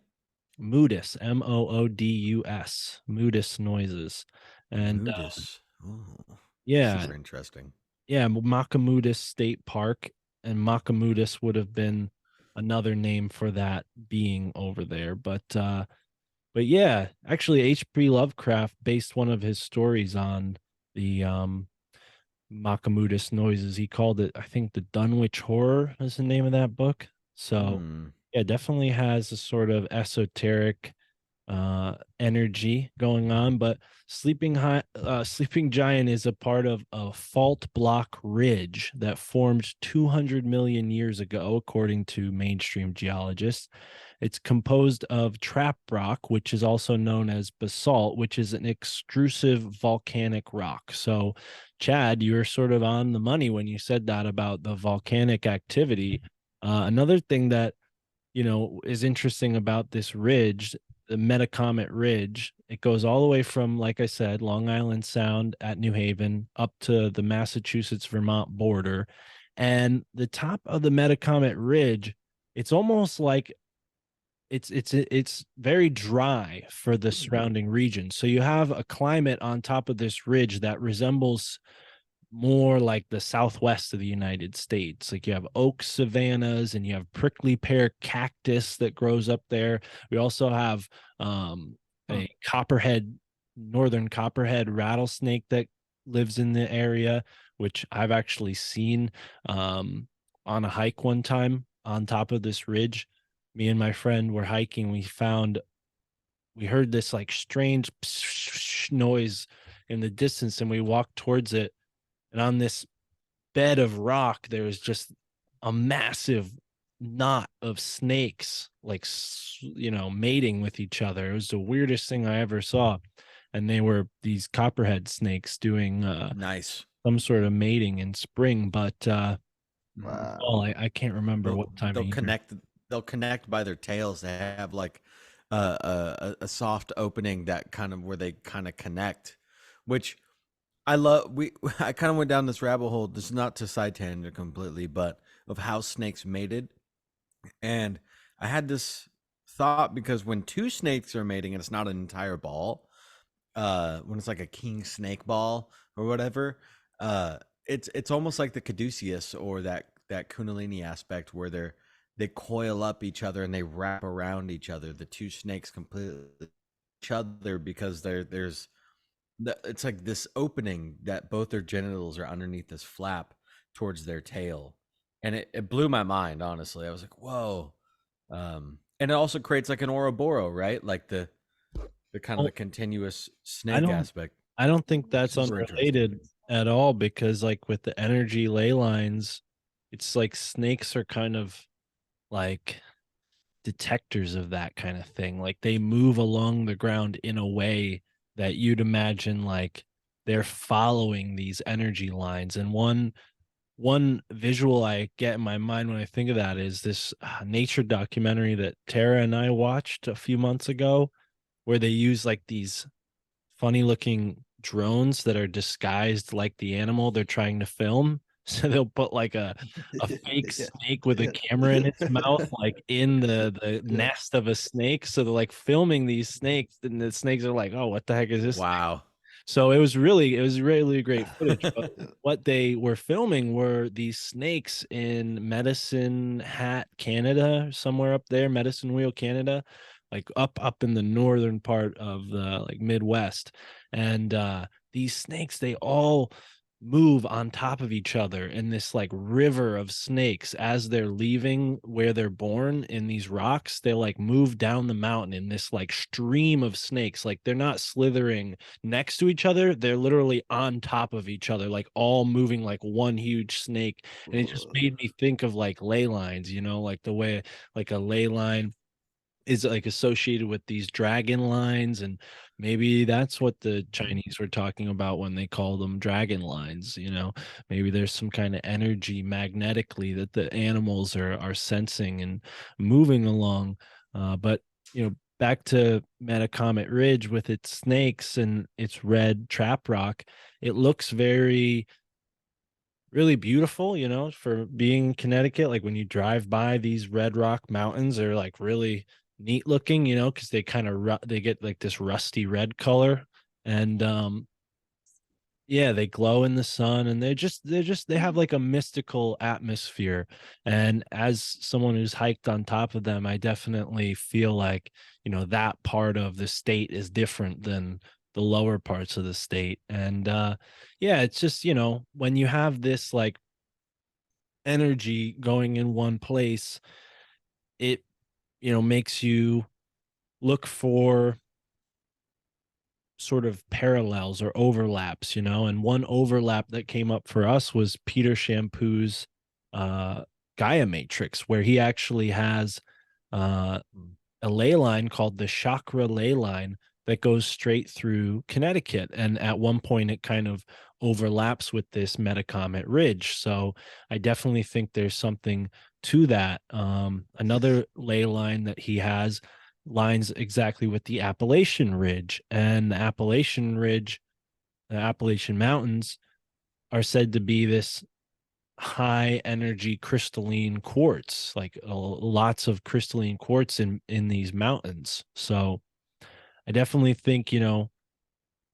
Moodus, Moodus, Moodus noises. And Moodus. yeah, Super interesting. Yeah, Makamoodus State Park, and Makamoodus would have been another name for that being over there. But but yeah, actually H.P. Lovecraft based one of his stories on the Makamutis noises. He called it, I think, the Dunwich Horror is the name of that book. So Hmm. yeah, definitely has a sort of esoteric energy going on. But Sleeping Giant is a part of a fault block ridge that formed 200 million years ago, according to mainstream geologists. It's composed of trap rock, which is also known as basalt, which is an extrusive volcanic rock. So, Chad, you were sort of on the money when you said that about the volcanic activity. Another thing that is interesting about this ridge, the Metacomet Ridge. It goes all the way from, like I said, Long Island Sound at New Haven up to the Massachusetts Vermont border. And the top of the Metacomet Ridge, it's almost like it's very dry for the surrounding region. So you have a climate on top of this ridge that resembles more like the southwest of the United States. Like you have oak savannas and you have prickly pear cactus that grows up there. We also have a northern copperhead rattlesnake that lives in the area, which I've actually seen on a hike one time on top of this ridge. Me and my friend were hiking. We heard this like strange noise in the distance, and we walked towards it, and on this bed of rock there was just a massive knot of snakes, like mating with each other. It was the weirdest thing I ever saw, and they were these copperhead snakes doing Nice. some sort of mating in spring. But Mhm. well, I can't remember what time They'll of year. connect. They'll connect by their tails. They have like a soft opening that kind of where they kind of connect, which I love. I kind of went down this rabbit hole. This is not to side tangent completely, but of how snakes mated. And I had this thought because when two snakes are mating and it's not an entire ball, when it's like a king snake ball or whatever, uh, it's almost like the caduceus or that kundalini aspect where they coil up each other and they wrap around each other. The two snakes completely each other because it's like this opening that both their genitals are underneath this flap towards their tail, and it blew my mind. Honestly, I was like, whoa. And it also creates like an Ouroboros, right? Like the kind of the Well, continuous I snake don't aspect. I don't think that's Super interesting. unrelated at all, because like with the energy ley lines, it's like snakes are kind of like detectors of that kind of thing. Like they move along the ground in a way that you'd imagine like they're following these energy lines. And one visual I get in my mind when I think of that is this nature documentary that Tara and I watched a few months ago, where they use like these funny looking drones that are disguised like the animal they're trying to film. So they'll put like a fake Yeah. snake with a Yeah. camera in its mouth, like in the Yeah. nest of a snake. So they're like filming these snakes, and the snakes are like, oh, what the heck is this? Wow. So it was really great footage. But what they were filming were these snakes in Medicine Hat, Canada, somewhere up there, Medicine Wheel, Canada, like up in the northern part of the like Midwest. And these snakes, they all move on top of each other in this like river of snakes as they're leaving where they're born in these rocks. They like move down the mountain in this like stream of snakes. Like they're not slithering next to each other, they're literally on top of each other, like all moving like one huge snake. And it just made me think of like ley lines, like the way like a ley line is like associated with these dragon lines, and maybe that's what the Chinese were talking about when they call them dragon lines. Maybe there's some kind of energy magnetically that the animals are sensing and moving along. But back to Metacomet Ridge with its snakes and its red trap rock, it looks very really beautiful, for being in Connecticut. Like when you drive by these red rock mountains, they're like really neat looking, because they kind of they get like this rusty red color. And Yeah, they glow in the sun, and they have like a mystical atmosphere. And as someone who's hiked on top of them, I definitely feel like, that part of the state is different than the lower parts of the state. And yeah, it's just, when you have this like energy going in one place, it, makes you look for sort of parallels or overlaps, and one overlap that came up for us was Peter Shampoo's Gaia Matrix, where he actually has uh, a ley line called the chakra ley line that goes straight through Connecticut. And at one point, it kind of overlaps with this Metacomet Ridge. So I definitely think there's something to that. Another ley line that he has lines exactly with the Appalachian Ridge, and the Appalachian Ridge, the Appalachian Mountains are said to be this high energy crystalline quartz, like lots of crystalline quartz in these mountains. So I definitely think,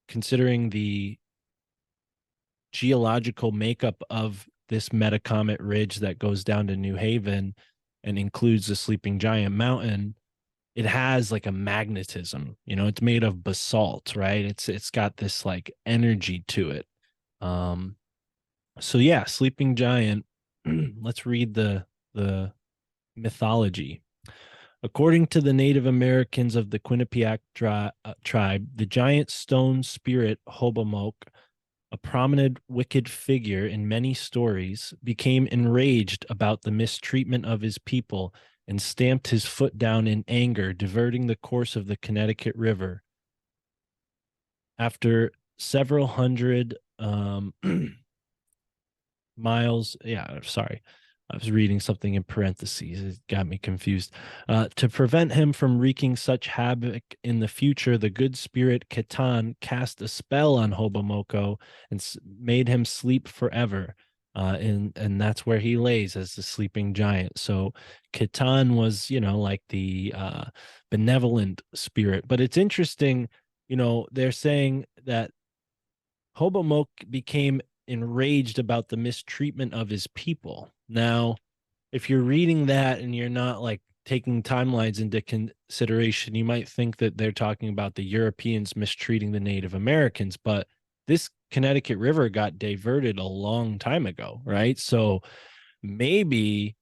considering the geological makeup of this Metacomet Ridge that goes down to New Haven and includes the Sleeping Giant Mountain, it has like a magnetism. It's made of basalt, right? It's got this like energy to it. So yeah, Sleeping Giant. Let's read the mythology. According to the Native Americans of the Quinnipiac tribe, the giant stone spirit Hobomok, a prominent wicked figure in many stories, became enraged about the mistreatment of his people and stamped his foot down in anger, diverting the course of the Connecticut River. After several hundred miles, yeah, sorry, I was reading something in parentheses. It got me confused. To prevent him from wreaking such havoc in the future, the good spirit Catan cast a spell on Hobomoko and made him sleep forever. And that's where he lays as the sleeping giant. So Catan was, like the benevolent spirit. But it's interesting, they're saying that Hobomok became enraged about the mistreatment of his people. Now, if you're reading that and you're not like taking timelines into consideration, you might think that they're talking about the Europeans mistreating the Native Americans, but this Connecticut River got diverted a long time ago, right? So maybe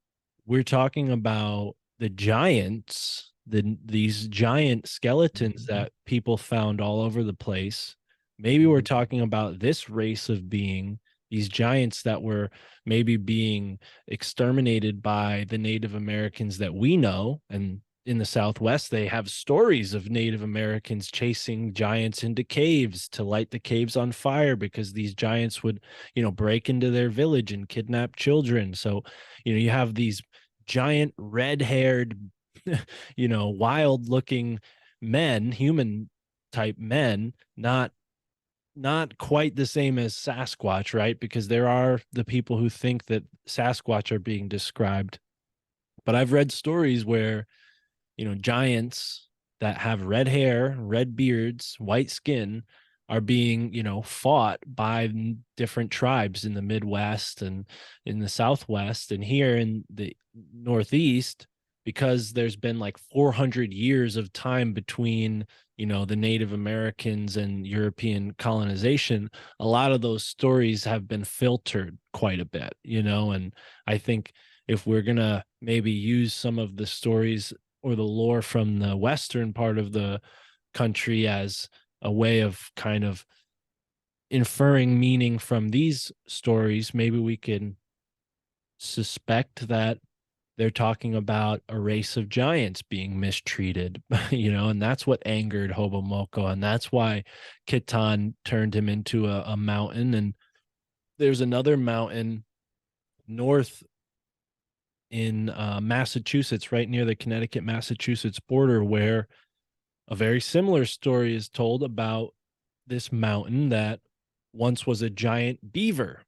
we're talking about the giants, these giant skeletons that people found all over the place. Maybe we're talking about this race of being, these giants that were maybe being exterminated by the Native Americans that we know. And in the Southwest, they have stories of Native Americans chasing giants into caves to light the caves on fire because these giants would, break into their village and kidnap children. So, you have these giant red-haired, wild-looking men, human type men, not quite the same as Sasquatch, right? Because there are the people who think that Sasquatch are being described. But I've read stories where, giants that have red hair, red beards, white skin are being, fought by different tribes in the Midwest and in the Southwest and here in the Northeast, because there's been like 400 years of time between, the Native Americans and European colonization. A lot of those stories have been filtered quite a bit, and I think if we're going to maybe use some of the stories or the lore from the western part of the country as a way of kind of inferring meaning from these stories, maybe we can suspect that they're talking about a race of giants being mistreated, and that's what angered Hobomoko. And that's why Kitan turned him into a mountain. And there's another mountain north in Massachusetts, right near the Connecticut Massachusetts border, where a very similar story is told about this mountain that once was a giant beaver.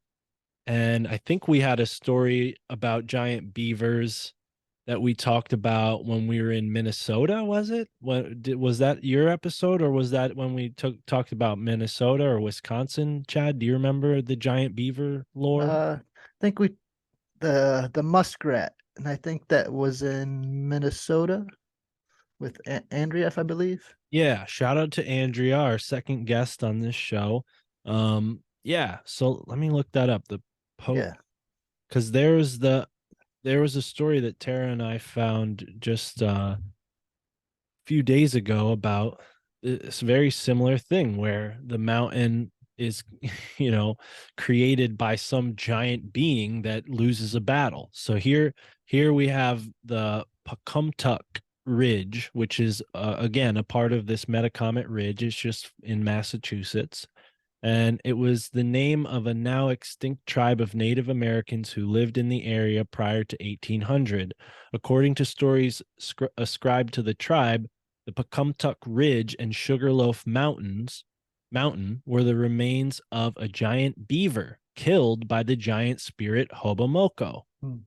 And I think we had a story about giant beavers that we talked about when we were in Minnesota, was it? Was that your episode, or was that when we talked about Minnesota or Wisconsin, Chad? Do you remember the giant beaver lore? I think the muskrat, and I think that was in Minnesota with Andrea, if I believe. Yeah, shout out to Andrea, our second guest on this show. Yeah, so let me look that up. The Yeah. because there was a story that Tara and I found just a few days ago about this very similar thing where the mountain is created by some giant being that loses a battle. So here we have the Pecumtuck Ridge, which is again a part of this Metacomet Ridge. It's just in Massachusetts, and it was the name of a now extinct tribe of Native Americans who lived in the area prior to 1800. According to stories ascribed to the tribe, the Pecumtuck Ridge and Sugarloaf Mountain were the remains of a giant beaver killed by the giant spirit Hobomoko. Hmm.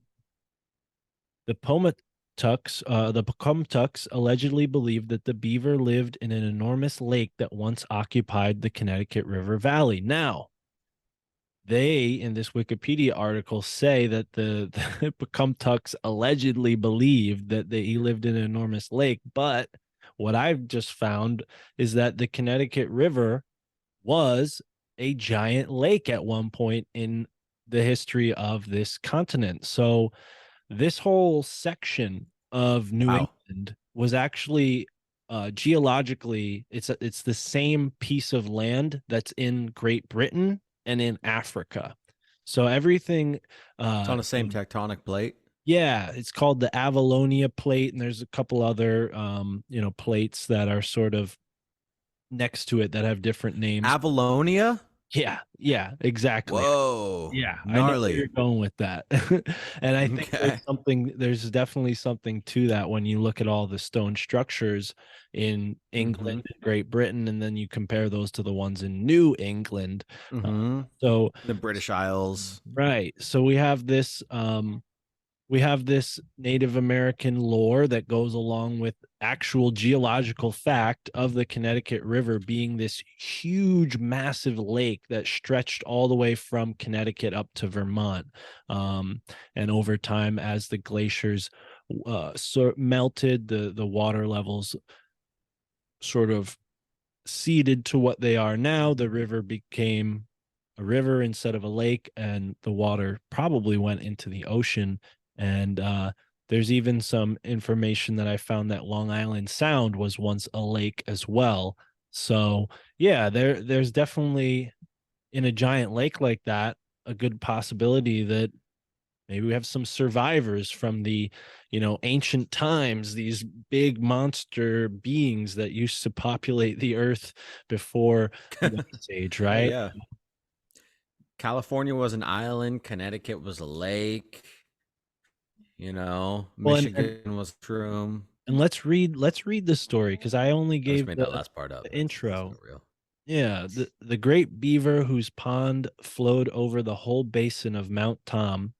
The Pecumtucks allegedly believed that the beaver lived in an enormous lake that once occupied the Connecticut River Valley. Now, they, in this Wikipedia article, say that the Pecumtucks allegedly believed that he lived in an enormous lake, but what I've just found is that the Connecticut River was a giant lake at one point in the history of this continent. So this whole section of New Wow. England was actually geologically, it's the same piece of land that's in Great Britain and in Africa. So everything It's on the same tectonic plate. yeah, it's called the Avalonia plate, and there's a couple other plates that are sort of next to it that have different names. Avalonia? Yeah, exactly. Whoa. Yeah, I know where Gnarly. you're going with that. And I think Okay. there's definitely something to that when you look at all the stone structures in England and Great Britain, and then you compare those to the ones in New England. So The British Isles. right. So we have this Native American lore that goes along with actual geological fact of the Connecticut River being this huge, massive lake that stretched all the way from Connecticut up to Vermont. And over time, as the glaciers melted, the water levels sort of ceded to what they are now. The river became a river instead of a lake, and the water probably went into the ocean. And there's even some information that I found that Long Island Sound was once a lake as well. So yeah, there's definitely, in a giant lake like that, a good possibility that maybe we have some survivors from the ancient times, these big monster beings that used to populate the earth before the Ice Age, right? Yeah. California was an island. Connecticut was a lake. Well, Michigan was room. and let's read the story, because I only I just gave made the that last part up. the That's intro. not real. Yeah, the great beaver whose pond flowed over the whole basin of Mount Tom.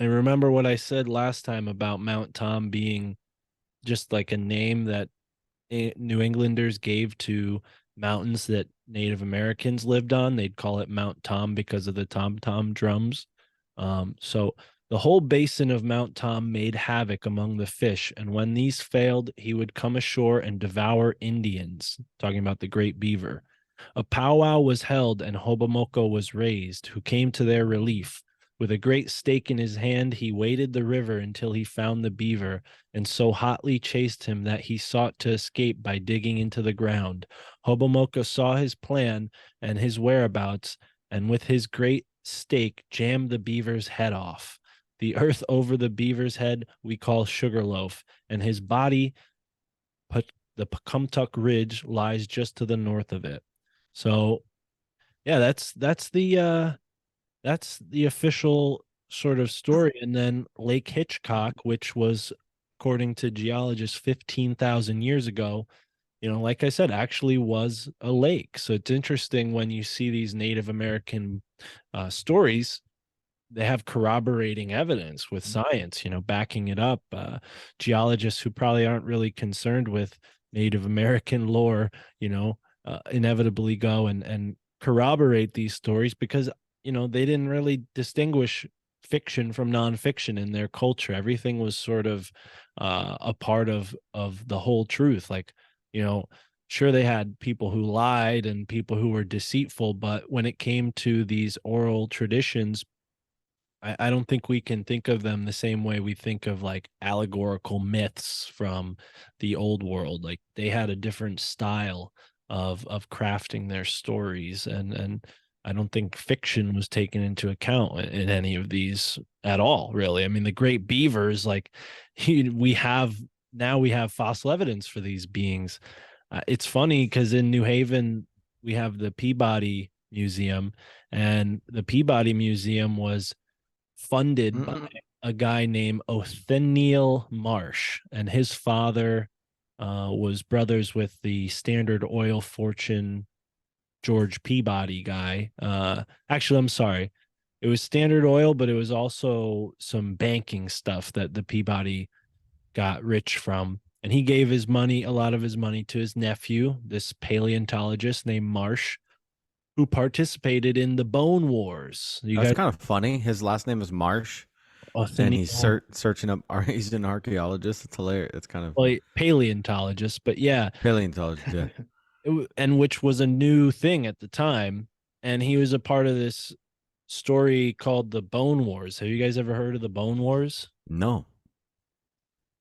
And remember what I said last time about Mount Tom being just like a name that New Englanders gave to mountains that Native Americans lived on. They'd call it Mount Tom because of the tom-tom drums. So the whole basin of Mount Tom made havoc among the fish, and when these failed, he would come ashore and devour Indians, talking about the great beaver. A powwow was held, and Hobomoko was raised, who came to their relief. With a great stake in his hand, he waded the river until he found the beaver, and so hotly chased him that he sought to escape by digging into the ground. Hobomoko saw his plan and his whereabouts, and with his great stake jammed the beaver's head off. The earth over the beaver's head we call Sugarloaf, and his body, the Pecumtuck Ridge, lies just to the north of it. So, yeah, that's the official sort of story. And then Lake Hitchcock, which was, according to geologists, 15,000 years ago, like I said, actually was a lake. So it's interesting when you see these Native American stories they have corroborating evidence with science, backing it up. Geologists who probably aren't really concerned with Native American lore, inevitably go and corroborate these stories because, they didn't really distinguish fiction from nonfiction in their culture. Everything was sort of a part of the whole truth. Like, sure, they had people who lied and people who were deceitful, but when it came to these oral traditions, I don't think we can think of them the same way we think of like allegorical myths from the old world. Like they had a different style of crafting their stories, and I don't think fiction was taken into account in any of these at all, really. I mean, the great beavers, like we have fossil evidence for these beings. It's funny because in New Haven we have the Peabody Museum, and the Peabody Museum was funded by a guy named Othniel Marsh, and his father was brothers with the Standard Oil fortune George Peabody guy. Actually, I'm sorry. It was Standard Oil, but it was also some banking stuff that the Peabody got rich from. And he gave a lot of his money to his nephew, this paleontologist named Marsh, who participated in the Bone Wars. That's kind of funny. His last name is Marsh, and he's searching up. He's an archaeologist. It's hilarious. It's kind of paleontologist, but yeah, paleontologist. Yeah, and which was a new thing at the time. And he was a part of this story called the Bone Wars. Have you guys ever heard of the Bone Wars? No.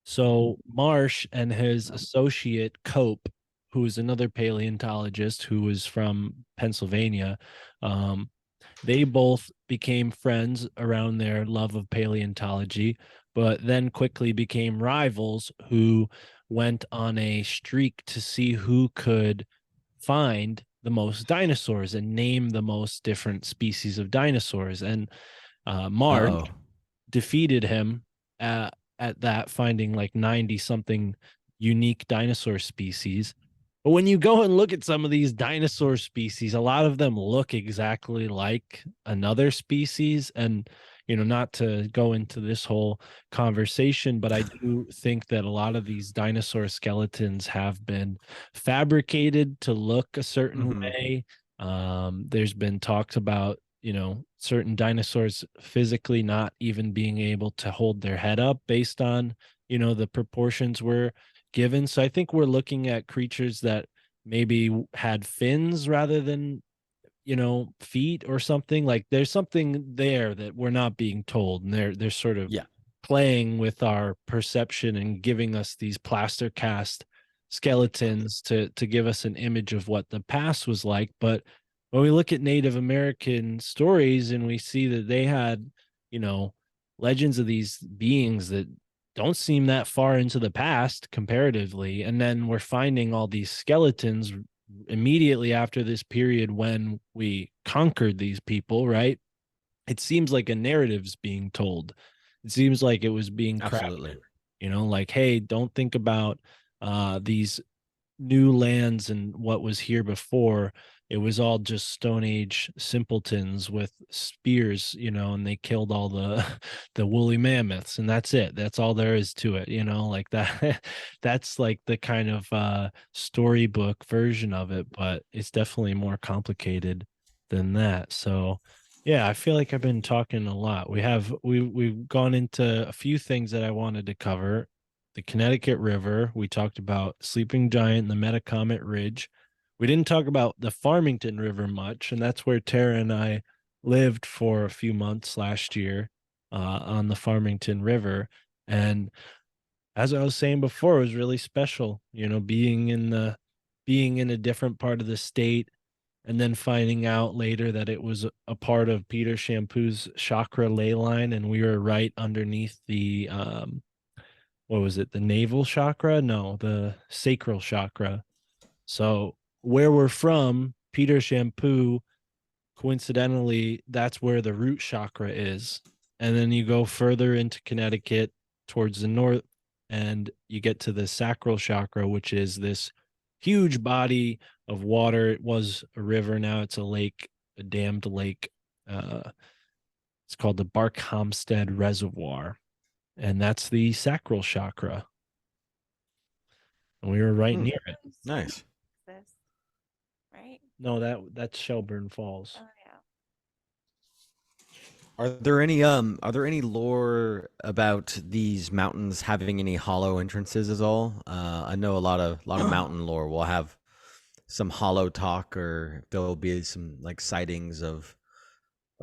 So Marsh and his associate Cope, who is another paleontologist who was from Pennsylvania, they both became friends around their love of paleontology, but then quickly became rivals who went on a streak to see who could find the most dinosaurs and name the most different species of dinosaurs. And Marsh defeated him at that, finding like 90 something unique dinosaur species. But when you go and look at some of these dinosaur species, a lot of them look exactly like another species. And, not to go into this whole conversation, but I do think that a lot of these dinosaur skeletons have been fabricated to look a certain way. There's been talks about, certain dinosaurs physically not even being able to hold their head up based on, the proportions we're given. So I think we're looking at creatures that maybe had fins rather than, feet or something. Like there's something there that we're not being told, and they're sort of playing with our perception and giving us these plaster cast skeletons to give us an image of what the past was like. But when we look at Native American stories and we see that they had, legends of these beings that don't seem that far into the past comparatively, and then we're finding all these skeletons immediately after this period when we conquered these people, right? It seems like a narrative's being told. It seems like it was being crafted, like, hey, don't think about these new lands and what was here before. It was all just Stone Age simpletons with spears, and they killed all the the woolly mammoths, and that's it. That's all there is to it, like that. That's like the kind of storybook version of it, but it's definitely more complicated than that. So yeah, I feel like I've been talking a lot. We've gone into a few things that I wanted to cover. The Connecticut River. We talked about Sleeping Giant and the Metacomet Ridge. We didn't talk about the Farmington River much, and that's where Tara and I lived for a few months last year on the Farmington River. And as I was saying before, it was really special, being in a different part of the state, and then finding out later that it was a part of Peter Shampoo's chakra ley line, and we were right underneath the what was it, the navel chakra? No, the sacral chakra. So where we're from, Peter Shampoo, coincidentally, that's where the root chakra is. And then you go further into Connecticut towards the north, and you get to the sacral chakra, which is this huge body of water. It was a river, now it's a lake, a dammed lake. It's called the Barkhamsted Reservoir, and that's the sacral chakra. And we were right Hmm. near it. Nice. This, right? No, that's Shelburne Falls. Oh yeah. Are there any lore about these mountains having any hollow entrances at all? I know a lot of mountain lore will have some hollow talk, or there'll be some like sightings of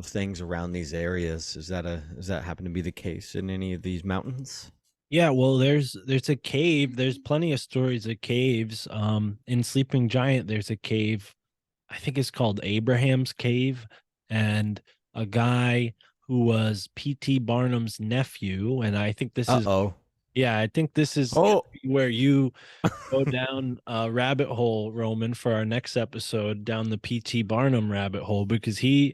things around these areas. Does that happen to be the case in any of these mountains? Yeah, well, there's a cave. There's plenty of stories of caves. In Sleeping Giant, there's a cave. I think it's called Abraham's Cave, and a guy who was P.T. Barnum's nephew, and I think this is Uh-oh. yeah, I think this is Oh. where you go down a rabbit hole, Roman, for our next episode, down the P.T. Barnum rabbit hole, because he's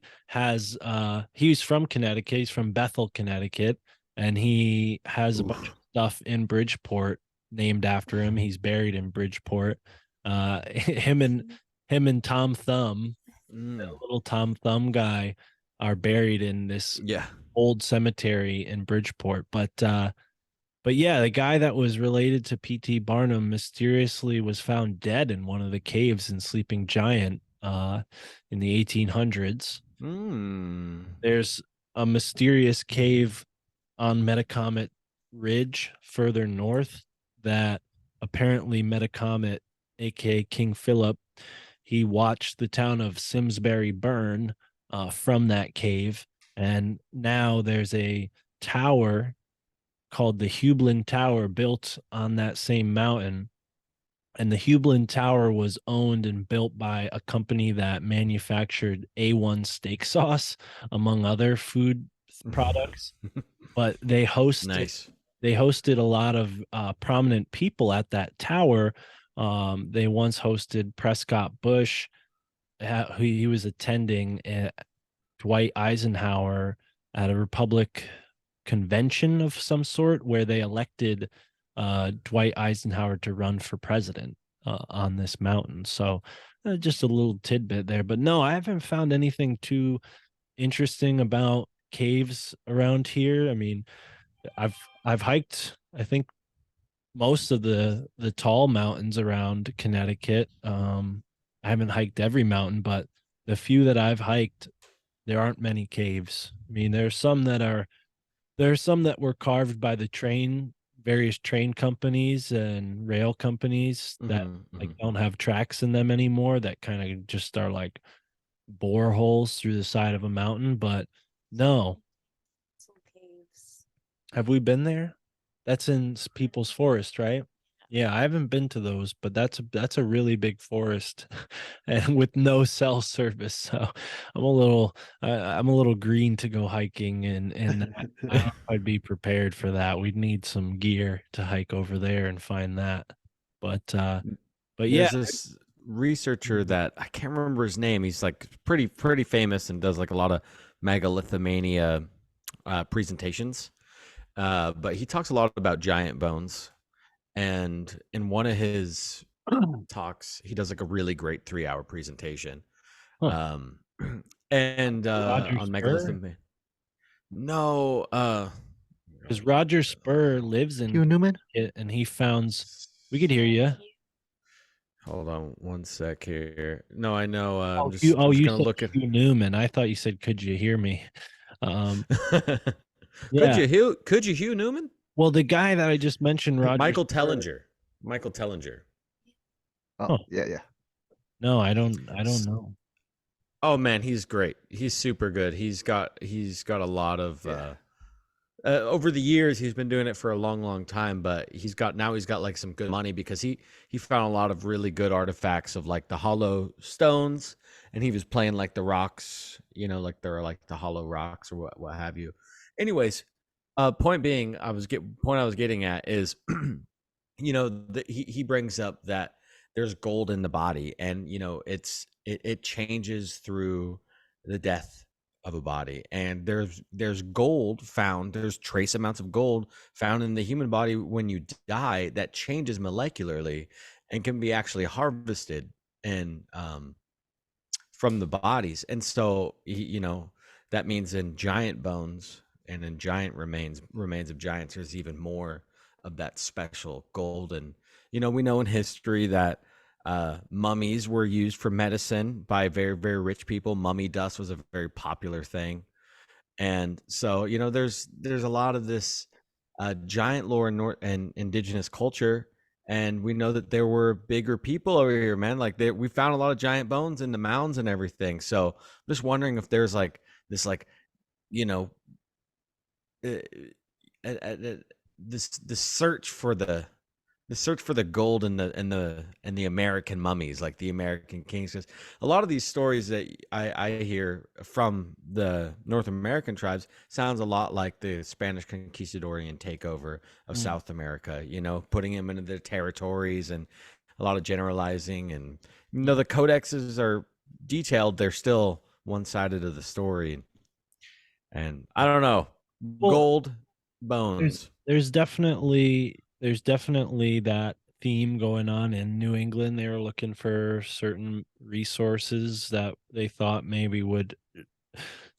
from Connecticut. He's from Bethel, Connecticut, and he has a bunch of stuff in Bridgeport named after him. He's buried in Bridgeport. Him and Tom Thumb, the little Tom Thumb guy, are buried in this Yeah. old cemetery in Bridgeport. But yeah, the guy that was related to P.T. Barnum mysteriously was found dead in one of the caves in Sleeping Giant in the 1800s. There's a mysterious cave on Metacomet Ridge further north that apparently Metacomet, aka King Philip, he watched the town of Simsbury burn from that cave. And now there's a tower called the Hublin Tower built on that same mountain. And the Hublin Tower was owned and built by a company that manufactured A1 steak sauce, among other food products. But they Nice. hosted a lot of prominent people at that tower. They once hosted Prescott Bush. He was attending Dwight Eisenhower at a Republic convention of some sort where they elected Dwight Eisenhower to run for president on this mountain. So just a little tidbit there. But no, I haven't found anything too interesting about caves around here. I mean, I've hiked, I think, most of the tall mountains around Connecticut. I haven't hiked every mountain, but the few that I've hiked, there aren't many caves. I mean, there are some that were carved by various train companies and rail companies that like don't have tracks in them anymore, that kind of just are like boreholes through the side of a mountain. But no, Some caves. have we been there? That's in People's Forest, right? Yeah, I haven't been to those, but that's a really big forest, and with no cell service. So I'm a little green to go hiking, and I don't know if I'd be prepared for that. We'd need some gear to hike over there and find that. But yeah, There's this researcher that I can't remember his name. He's like pretty famous and does like a lot of megalithomania presentations. But he talks a lot about giant bones. And in one of his talks, he does like a really great 3-hour presentation. Huh. And Roger on Spur? megalithomania. No, because Roger Spur lives in Hugh Newman. it, and he founds. We could hear you. hold on one sec here. No, I know. I'm just you gonna said look at. Hugh Newman. I thought you said, "Could you hear me?" Could Yeah. you Hugh Newman? Well, the guy that I just mentioned, Roger Michael Spur- Tellinger. Michael Tellinger. Oh, Huh. yeah. No, I don't know. Oh man, he's great. He's super good. He's got a lot of over the years he's been doing it for a long time, but he's got like some good money because he found a lot of really good artifacts of like the hollow stones, and he was playing like the rocks, like they're like the hollow rocks or what have you. Anyways, point I was getting at is he brings up that there's gold in the body, and it changes through the death of a body, and there's gold found, there's trace amounts of gold found in the human body when you die that changes molecularly and can be actually harvested and from the bodies. And so that means in giant bones and in giant remains of giants, there's even more of that special golden. You know, we know in history that mummies were used for medicine by very, very rich people. Mummy dust was a very popular thing. And so, you know, there's a lot of this giant lore and indigenous culture, and we know that there were bigger people over here, man. Like we found a lot of giant bones in the mounds and everything. So I'm just wondering if there's like this, like, you know, uh, this search for the gold and the American mummies, like the American kings. Because a lot of these stories that I hear from the North American tribes sounds a lot like the Spanish conquistadorian takeover of Mm. South America. You know, putting them into their territories and a lot of generalizing. And even though the codexes are detailed, they're still one sided of the story. And I don't know, Well, gold bones. there's definitely that theme going on in New England. They were looking for certain resources that they thought maybe would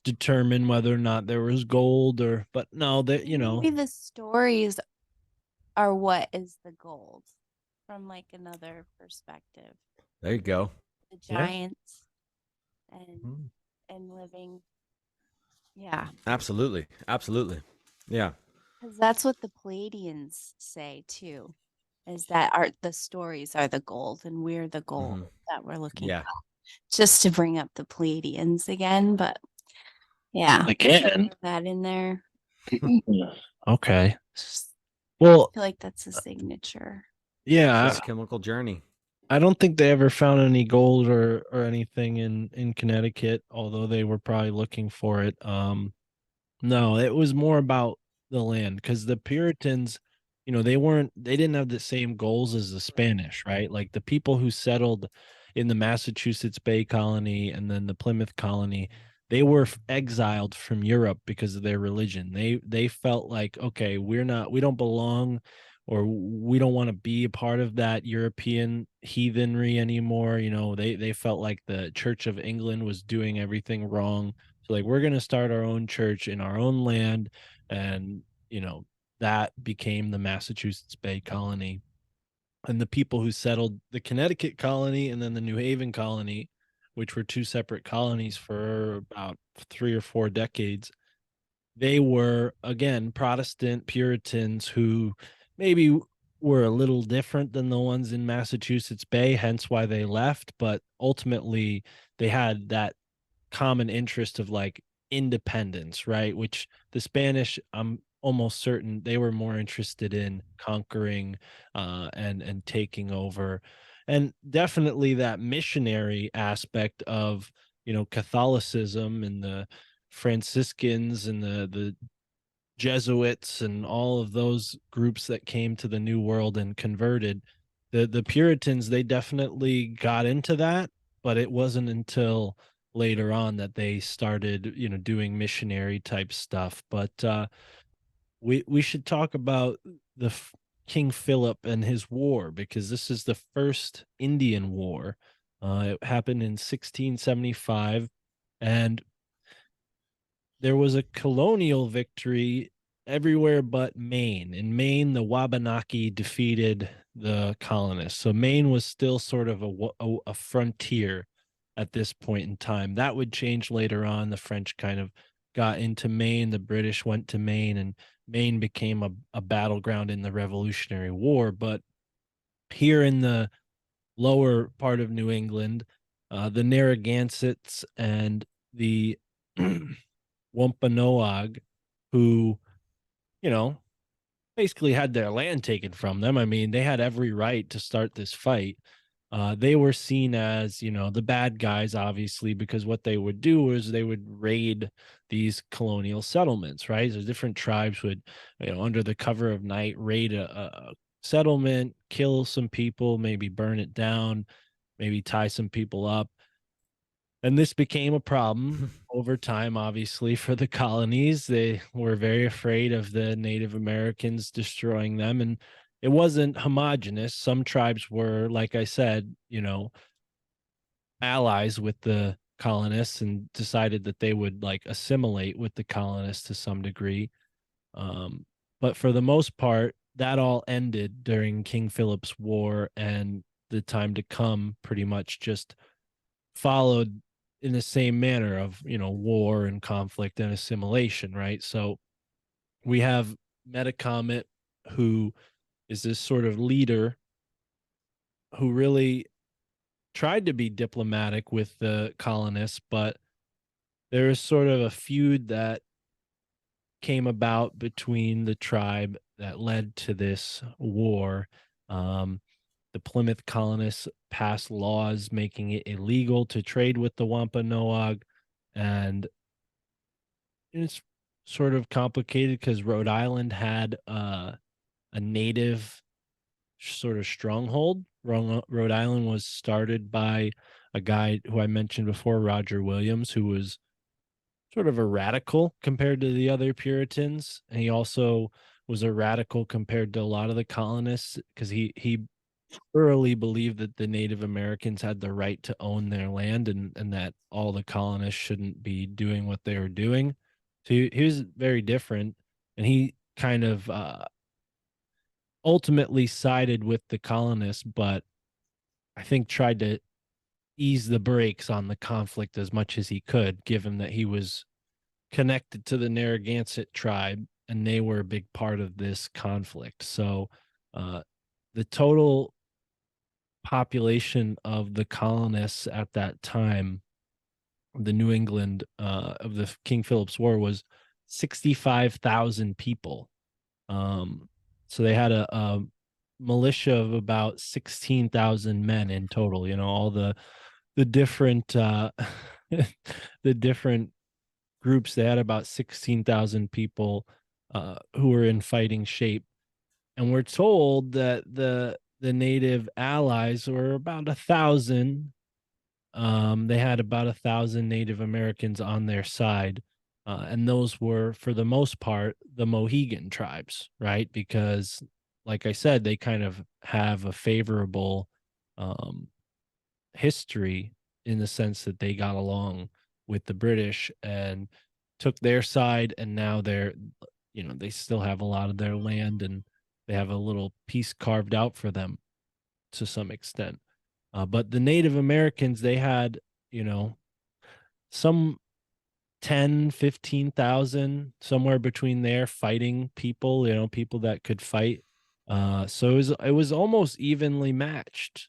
determine whether or not there was gold, or but no, that Maybe the stories are what is the gold from like another perspective. There you go. The Yeah. giants and Mm. and living. Yeah. Absolutely. Absolutely. Yeah. Because that's what the Palladians say too, is that the stories are the gold and we're the gold Mhm. that we're looking Yeah. at. Just to bring up the Palladians again, but yeah. Again? Throw that in there. Okay. Well, I feel like that's a signature. yeah, It's a chemical journey. I don't think they ever found any gold or anything in Connecticut, although they were probably looking for it. No, it was more about the land, because the Puritans, they didn't have the same goals as the Spanish, right? Like the people who settled in the Massachusetts Bay Colony and then the Plymouth Colony, they were exiled from Europe because of their religion. They felt like, okay, we don't belong, or we don't want to be a part of that European heathenry anymore. They felt like the Church of England was doing everything wrong. So like, we're going to start our own church in our own land. And, that became the Massachusetts Bay Colony. And the people who settled the Connecticut colony and then the New Haven colony, which were two separate colonies for about 3 or 4 decades, they were, again, Protestant Puritans who maybe were a little different than the ones in Massachusetts Bay, hence why they left. But ultimately, they had that common interest of like independence, right? Which the Spanish, I'm almost certain they were more interested in conquering and taking over. And definitely that missionary aspect of, Catholicism and the Franciscans and the Jesuits and all of those groups that came to the New World and converted. The Puritans, they definitely got into that, but it wasn't until later on that they started, doing missionary type stuff. But we should talk about King Philip and his war, because this is the first Indian War. It happened in 1675, and there was a colonial victory everywhere but Maine. In Maine, the Wabanaki defeated the colonists. So Maine was still sort of a frontier at this point in time. That would change later on. The French kind of got into Maine, the British went to Maine, and Maine became a battleground in the Revolutionary War. But here in the lower part of New England, the Narragansetts and the Wampanoag, who, you know, basically had their land taken from them. I mean, they had every right to start this fight. They were seen as, the bad guys, obviously, because what they would do is they would raid these colonial settlements, right? So different tribes would, under the cover of night, raid a settlement, kill some people, maybe burn it down, maybe tie some people up. And this became a problem over time, obviously, for the colonies. They were very afraid of the Native Americans destroying them. And it wasn't homogenous. Some tribes were, like I said, allies with the colonists and decided that they would like assimilate with the colonists to some degree. But for the most part, that all ended during King Philip's War, and the time to come pretty much just followed in the same manner of, war and conflict and assimilation, right? So we have Metacomet, who is this sort of leader who really tried to be diplomatic with the colonists, but there is sort of a feud that came about between the tribe that led to this war. Um, the Plymouth colonists passed laws making it illegal to trade with the Wampanoag, and it's sort of complicated because Rhode Island had a native sort of stronghold. Rhode Island was started by a guy who I mentioned before, Roger Williams, who was sort of a radical compared to the other Puritans. And he also was a radical compared to a lot of the colonists because he thoroughly believed that the Native Americans had the right to own their land, and that all the colonists shouldn't be doing what they were doing. So he was very different, and he kind of ultimately sided with the colonists, but I think tried to ease the brakes on the conflict as much as he could, given that he was connected to the Narragansett tribe and they were a big part of this conflict. So the total population of the colonists at that time, the New England of the King Philip's War, was 65,000 people. So they had a militia of about 16,000 men in total, all the different the different groups. They had about 16,000 people who were in fighting shape, and we're told that the native allies were about 1,000. They had about 1,000 Native Americans on their side, and those were, for the most part, the Mohegan tribes, right? Because, like I said, they kind of have a favorable history in the sense that they got along with the British and took their side, and now they still have a lot of their land, and they have a little piece carved out for them to some extent. But the Native Americans, they had, some 10, 15,000, somewhere between there, fighting people, people that could fight. So it was almost evenly matched,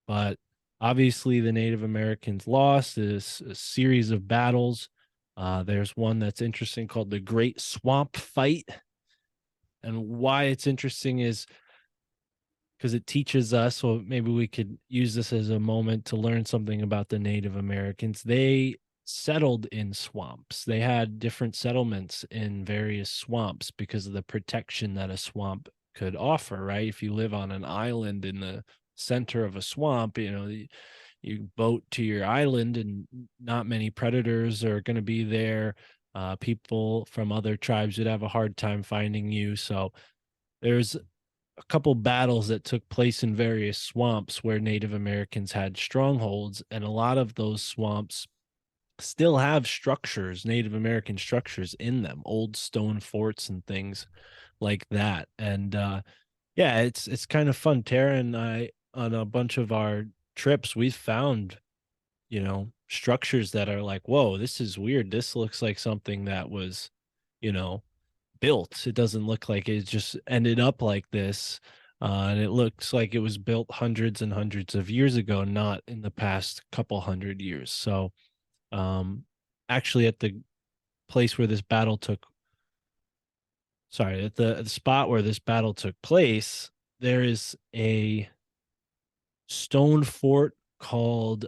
but obviously the Native Americans lost this a series of battles. There's one that's interesting called the Great Swamp Fight. And why it's interesting is because it teaches us, so maybe we could use this as a moment to learn something about the Native Americans. They settled in swamps. They had different settlements in various swamps because of the protection that a swamp could offer, right? If you live on an island in the center of a swamp, you boat to your island and not many predators are going to be there. People from other tribes would have a hard time finding you. So there's a couple battles that took place in various swamps where Native Americans had strongholds, and a lot of those swamps still have structures, Native American structures in them, old stone forts and things like that. And yeah, it's kind of fun. Tara and I, on a bunch of our trips, we've found, structures that are like, whoa, this is weird. This looks like something that was, built. It doesn't look like it just ended up like this. And it looks like it was built hundreds and hundreds of years ago, not in the past couple hundred years. So actually at the place where this battle took at the spot where this battle took place, there is a stone fort called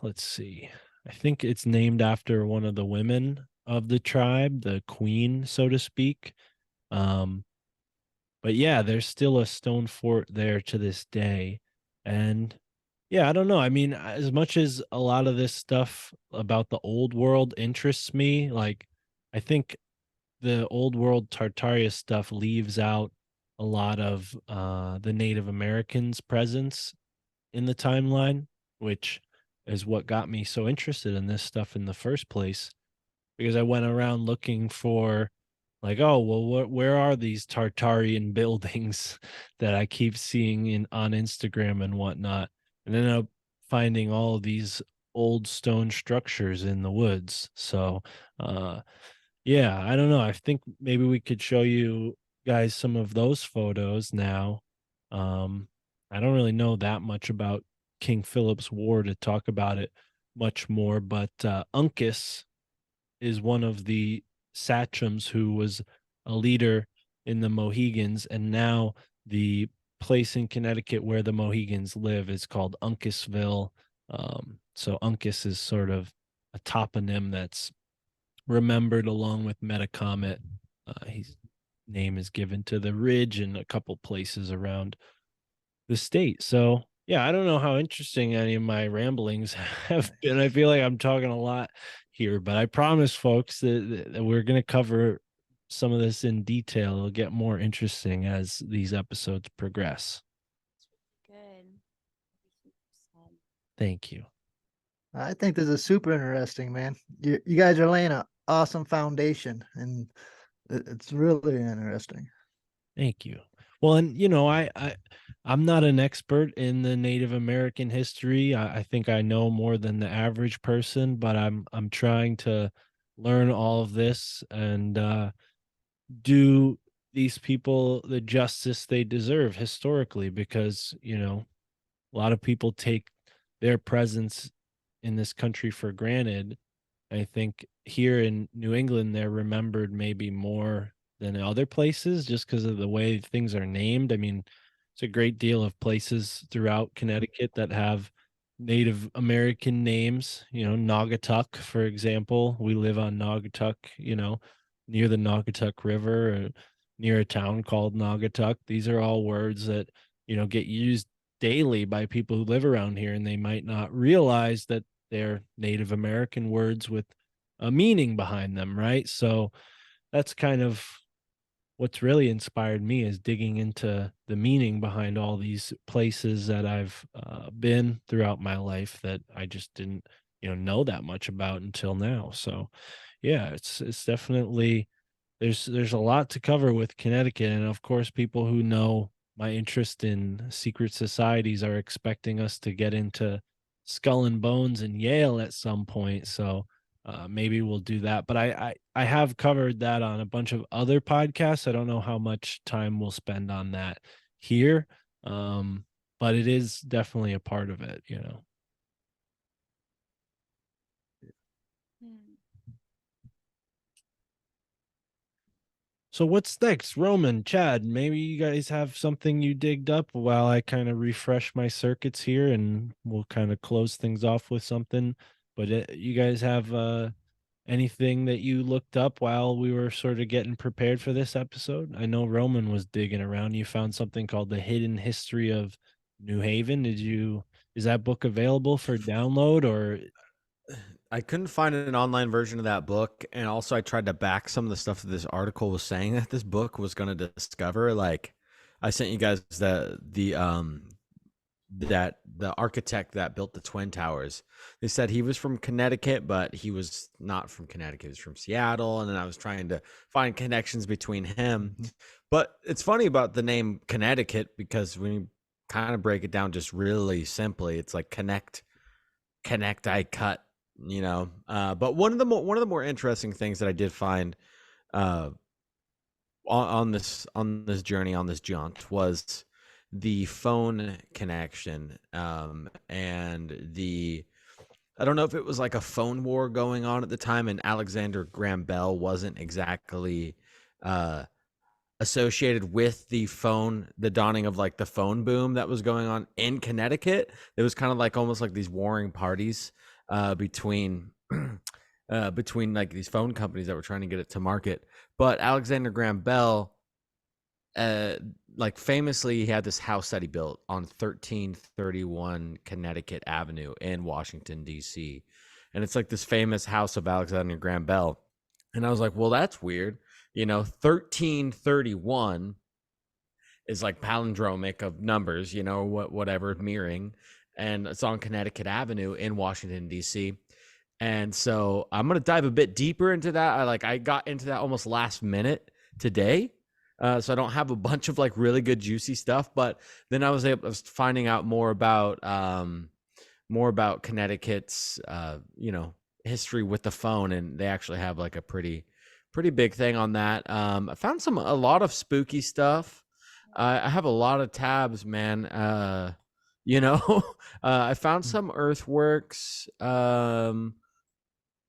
let's see, I think it's named after one of the women of the tribe, the queen, so to speak. But yeah, there's still a stone fort there to this day. And yeah, I don't know. I mean, as much as a lot of this stuff about the old world interests me, like I think the old world Tartaria stuff leaves out a lot of the Native Americans' presence in the timeline, which is what got me so interested in this stuff in the first place, because I went around looking for, like, oh, well, where are these Tartarian buildings that I keep seeing on Instagram and whatnot, and ended up finding all of these old stone structures in the woods. So, yeah, I don't know. I think maybe we could show you guys some of those photos now. Um, I don't really know that much about King Philip's War to talk about it much more, but Uncas is one of the sachems who was a leader in the Mohegans, and now the place in Connecticut where the Mohegans live is called Uncasville. So Uncas is sort of a toponym that's remembered along with Metacomet. His name is given to the ridge and a couple places around the state. So yeah, I don't know how interesting any of my ramblings have been. I feel like I'm talking a lot here, but I promise folks that we're going to cover some of this in detail. It'll get more interesting as these episodes progress. Good. Everything you said. Thank you. I think this is super interesting, man. You guys are laying an awesome foundation, and it's really interesting. Thank you. Well, and you know, I'm not an expert in the Native American history. I think I know more than the average person, but I'm trying to learn all of this and do these people the justice they deserve historically, because you know, a lot of people take their presence in this country for granted. I think here in New England, they're remembered maybe more than in other places just because of the way things are named. I mean, it's a great deal of places throughout Connecticut that have Native American names, you know, Naugatuck, for example. We live on Naugatuck, you know, near the Naugatuck River, or near a town called Naugatuck. These are all words that, you know, get used daily by people who live around here, and they might not realize that they're Native American words with a meaning behind them, right? So that's kind of what's really inspired me, is digging into the meaning behind all these places that I've been throughout my life that I just didn't, you know that much about until now. So yeah, it's definitely, there's a lot to cover with Connecticut, and of course, people who know my interest in secret societies are expecting us to get into Skull and Bones and Yale at some point. So maybe we'll do that. But I have covered that on a bunch of other podcasts. I don't know how much time we'll spend on that here, but it is definitely a part of it. You know. Hmm. So what's next, Roman, Chad? Maybe you guys have something you digged up while I kind of refresh my circuits here, and we'll kind of close things off with something. But you guys have anything that you looked up while we were sort of getting prepared for this episode? I know Roman was digging around. You found something called The Hidden History of New Haven. Is that book available for download, or I couldn't find an online version of that book, and also I tried to back some of the stuff that this article was saying that this book was going to discover. Like, I sent you guys that the architect that built the Twin Towers. They said he was from Connecticut, but he was not from Connecticut. He was from Seattle, and then I was trying to find connections between him. But it's funny about the name Connecticut, because when you kind of break it down just really simply, it's like connect, I cut. But one of the more interesting things that I did find on this journey, on this jaunt, was the phone connection, and I don't know if it was like a phone war going on at the time, and Alexander Graham Bell wasn't exactly associated with the dawning of like the phone boom that was going on in Connecticut. It was kind of like almost like these warring parties between like these phone companies that were trying to get it to market. But Alexander Graham Bell, like famously, he had this house that he built on 1331 Connecticut Avenue in Washington, D.C. And it's like this famous house of Alexander Graham Bell. And I was like, well, that's weird. 1331 is like palindromic of numbers, whatever, mirroring. and it's on Connecticut Avenue in Washington, D.C. And so I'm going to dive a bit deeper into that. I got into that almost last minute today. So I don't have a bunch of like really good juicy stuff, but then I was finding out more about Connecticut's history with the phone, and they actually have like a pretty big thing on that. I found a lot of spooky stuff. I have a lot of tabs, man. I found some earthworks.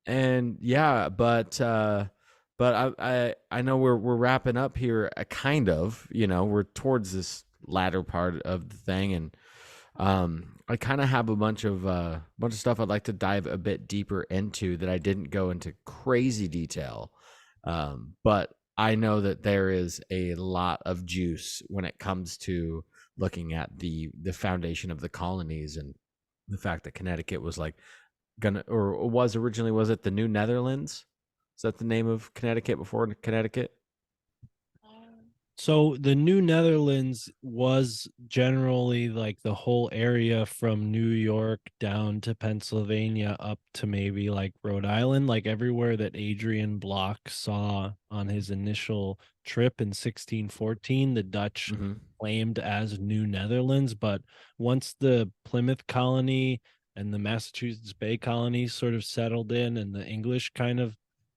And yeah, but I know we're wrapping up here, kind of. We're towards this latter part of the thing, and I kind of have a bunch of stuff I'd like to dive a bit deeper into that I didn't go into crazy detail. But I know that there is a lot of juice when it comes to looking at the foundation of the colonies, and the fact that Connecticut was like was originally, was it the New Netherlands? Is that the name of Connecticut before Connecticut? So the New Netherlands was generally like the whole area from New York down to Pennsylvania up to maybe like Rhode Island, like everywhere that Adrian Block saw on his initial trip in 1614, the Dutch Mm-hmm. claimed as New Netherlands. But once the Plymouth colony and the Massachusetts Bay colonies sort of settled in and the English kind of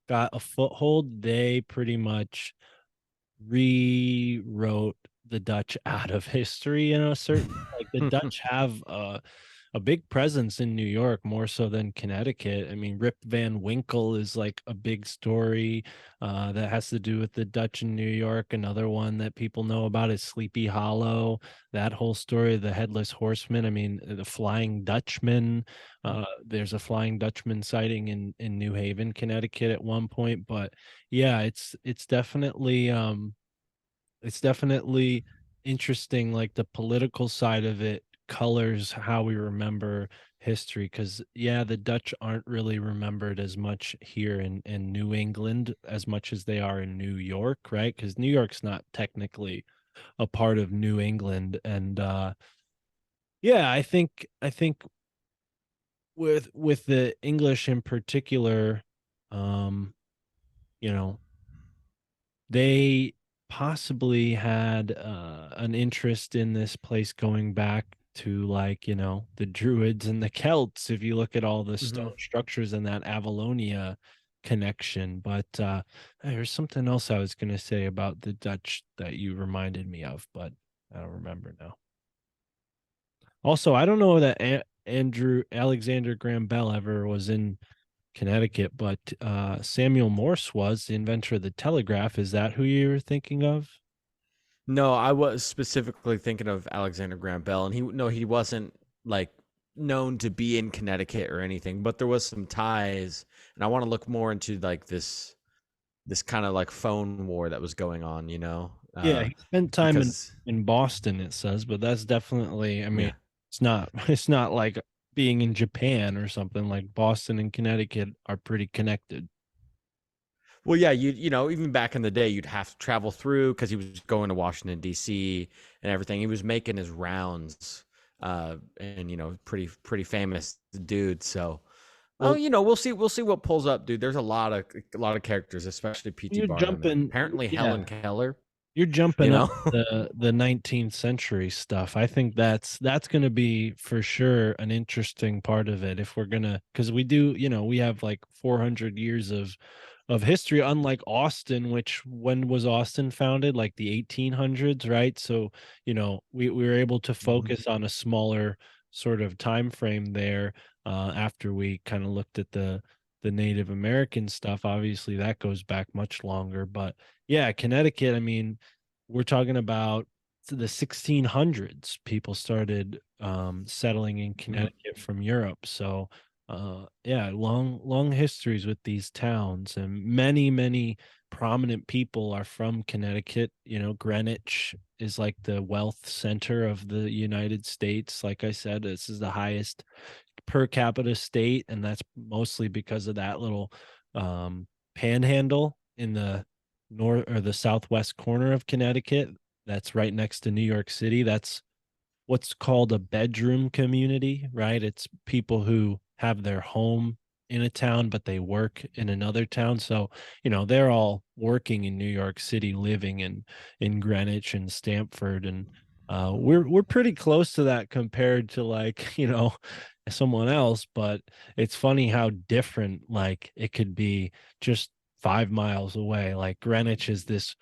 got a foothold, they pretty much rewrote the Dutch out of history in a certain, like the Dutch have a big presence in New York, more so than Connecticut. I mean, Rip Van Winkle is like a big story that has to do with the Dutch in New York. Another one that people know about is Sleepy Hollow. That whole story, the Headless Horseman. I mean, the Flying Dutchman. There's a Flying Dutchman sighting in New Haven, Connecticut at one point. But yeah, it's definitely interesting. Like the political side of it colors how we remember history, because yeah, the Dutch aren't really remembered as much here in New England as much as they are in New York, right? Because New York's not technically a part of New England. And yeah, I think with the English in particular, um you know they possibly had an interest in this place going back to, like, the Druids and the Celts, if you look at all the stone structures in that Avalonia connection. But there's something else I was going to say about the Dutch that you reminded me of, but I don't remember now. Also, I don't know that Alexander Graham Bell ever was in Connecticut, but Samuel Morse was the inventor of the telegraph. Is that who you were thinking of? No, I was specifically thinking of Alexander Graham Bell, and he wasn't like known to be in Connecticut or anything, but there was some ties, and I want to look more into like this kind of like phone war that was going on, Yeah, he spent time because in Boston, it says, but that's definitely, I mean, yeah. it's not like being in Japan or something. Like Boston and Connecticut are pretty connected. Well, yeah, even back in the day, you'd have to travel through because he was going to Washington D.C. and everything. He was making his rounds, and pretty famous dude. So, Well, we'll see what pulls up, dude. There's a lot of characters, especially P.T. you're Barnum, and jumping, apparently yeah. Helen Keller. You're jumping You up know, the 19th century stuff. I think that's going to be for sure an interesting part of it, if we're gonna, because we do, we have like 400 years of history, unlike Austin, which, when was Austin founded? Like the 1800s, right? So we were able to focus on a smaller sort of time frame there, after we kind of looked at the Native American stuff. Obviously that goes back much longer, but yeah, Connecticut, I mean, we're talking about the 1600s. People started settling in Connecticut from Europe. So yeah, long histories with these towns, and many prominent people are from Connecticut. Greenwich is like the wealth center of the United States. Like I said, this is the highest per capita state, and that's mostly because of that little panhandle in the north or the southwest corner of Connecticut that's right next to New York City. That's what's called a bedroom community, right? It's people who have their home in a town, but they work in another town. So, they're all working in New York City, living in Greenwich and Stamford. And we're pretty close to that compared to like, someone else. But it's funny how different like it could be just 5 miles away. Like Greenwich is this,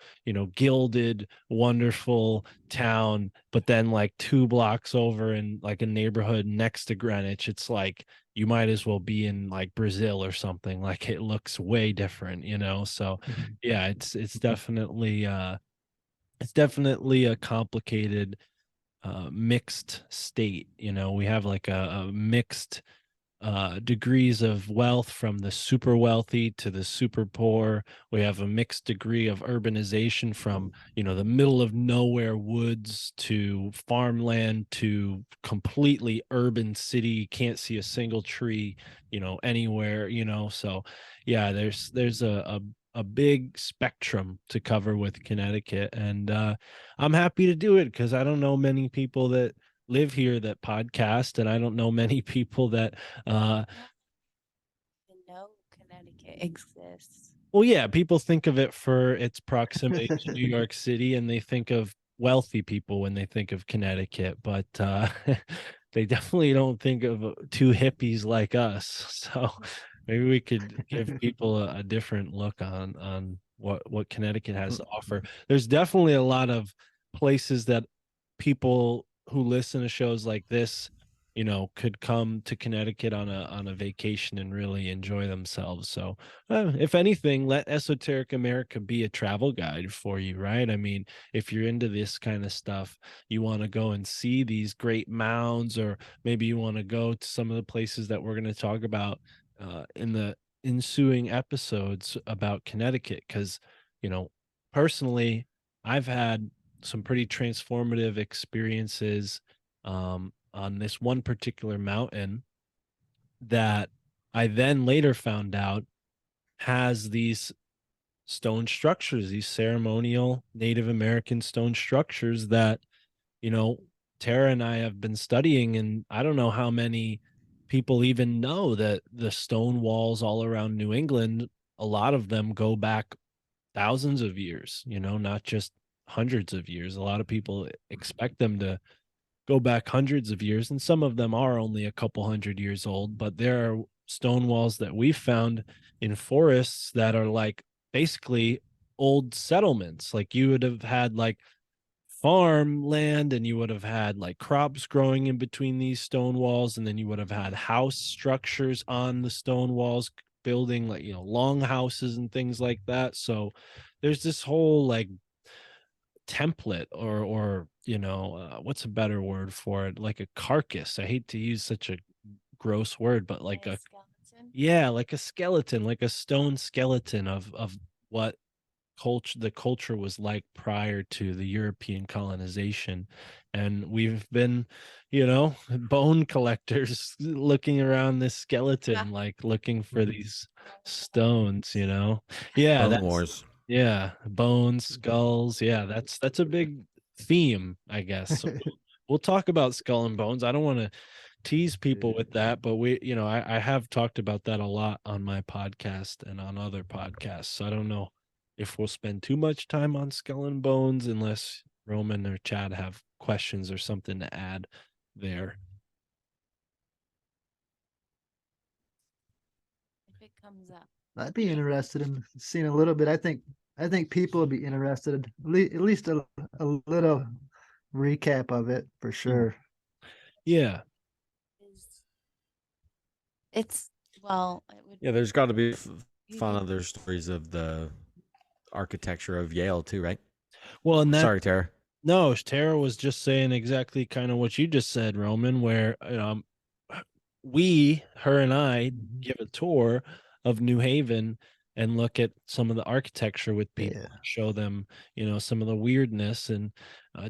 gilded, wonderful town, but then like 2 blocks over in like a neighborhood next to Greenwich, it's like you might as well be in like Brazil or something. Like it looks way different, So yeah, it's definitely a complicated mixed state. We have like a mixed degrees of wealth, from the super wealthy to the super poor. We have a mixed degree of urbanization, from, the middle of nowhere woods to farmland to completely urban city. You can't see a single tree, anywhere, So yeah, there's a big spectrum to cover with Connecticut. And I'm happy to do it because I don't know many people that live here that podcast, and I don't know many people that uh I know Connecticut exists. well, yeah, people think of it for its proximity to New York City, and they think of wealthy people when they think of Connecticut, but they definitely don't think of two hippies like us. So maybe we could give people a different look on what Connecticut has to offer. There's definitely a lot of places that people who listen to shows like this, could come to Connecticut on a vacation and really enjoy themselves. So, if anything, let Esoteric America be a travel guide for you, right? I mean, if you're into this kind of stuff, you want to go and see these great mounds, or maybe you want to go to some of the places that we're going to talk about in the ensuing episodes about Connecticut. Because, you know, personally, I've had some pretty transformative experiences on this one particular mountain that I then later found out has these stone structures, these ceremonial Native American stone structures that, you know, Tara and I have been studying. And I don't know how many people even know that the stone walls all around New England, a lot of them go back thousands of years, not just hundreds of years. A lot of people expect them to go back hundreds of years, and some of them are only a couple hundred years old. But there are stone walls that we found in forests that are like basically old settlements. Like you would have had like farmland, and you would have had like crops growing in between these stone walls, and then you would have had house structures on the stone walls, building like, long houses and things like that. So there's this whole like template, or what's a better word for it, like a carcass. I hate to use such a gross word, but like A a, skeleton. yeah, like a skeleton, like a stone skeleton of what the culture was like prior to the European colonization. And we've been, bone collectors looking around this skeleton, like looking for these stones. Yeah, Bone that's, Wars. yeah, bones, skulls. Yeah, that's a big theme, I guess. So we'll talk about skull and bones. I don't want to tease people with that, but I have talked about that a lot on my podcast and on other podcasts. So I don't know if we'll spend too much time on skull and bones, unless Roman or Chad have questions or something to add there. If it comes up. I'd be interested in seeing a little bit. I think people would be interested, at least a little recap of it for sure. Yeah. It's well, it would Yeah, there's got to be you fun did- other stories of the architecture of Yale too, right? Well, and that, Sorry, Tara. no, Tara was just saying exactly kind of what you just said, Roman, where her and I give a tour of New Haven and look at some of the architecture with people, Yeah. show them, some of the weirdness, and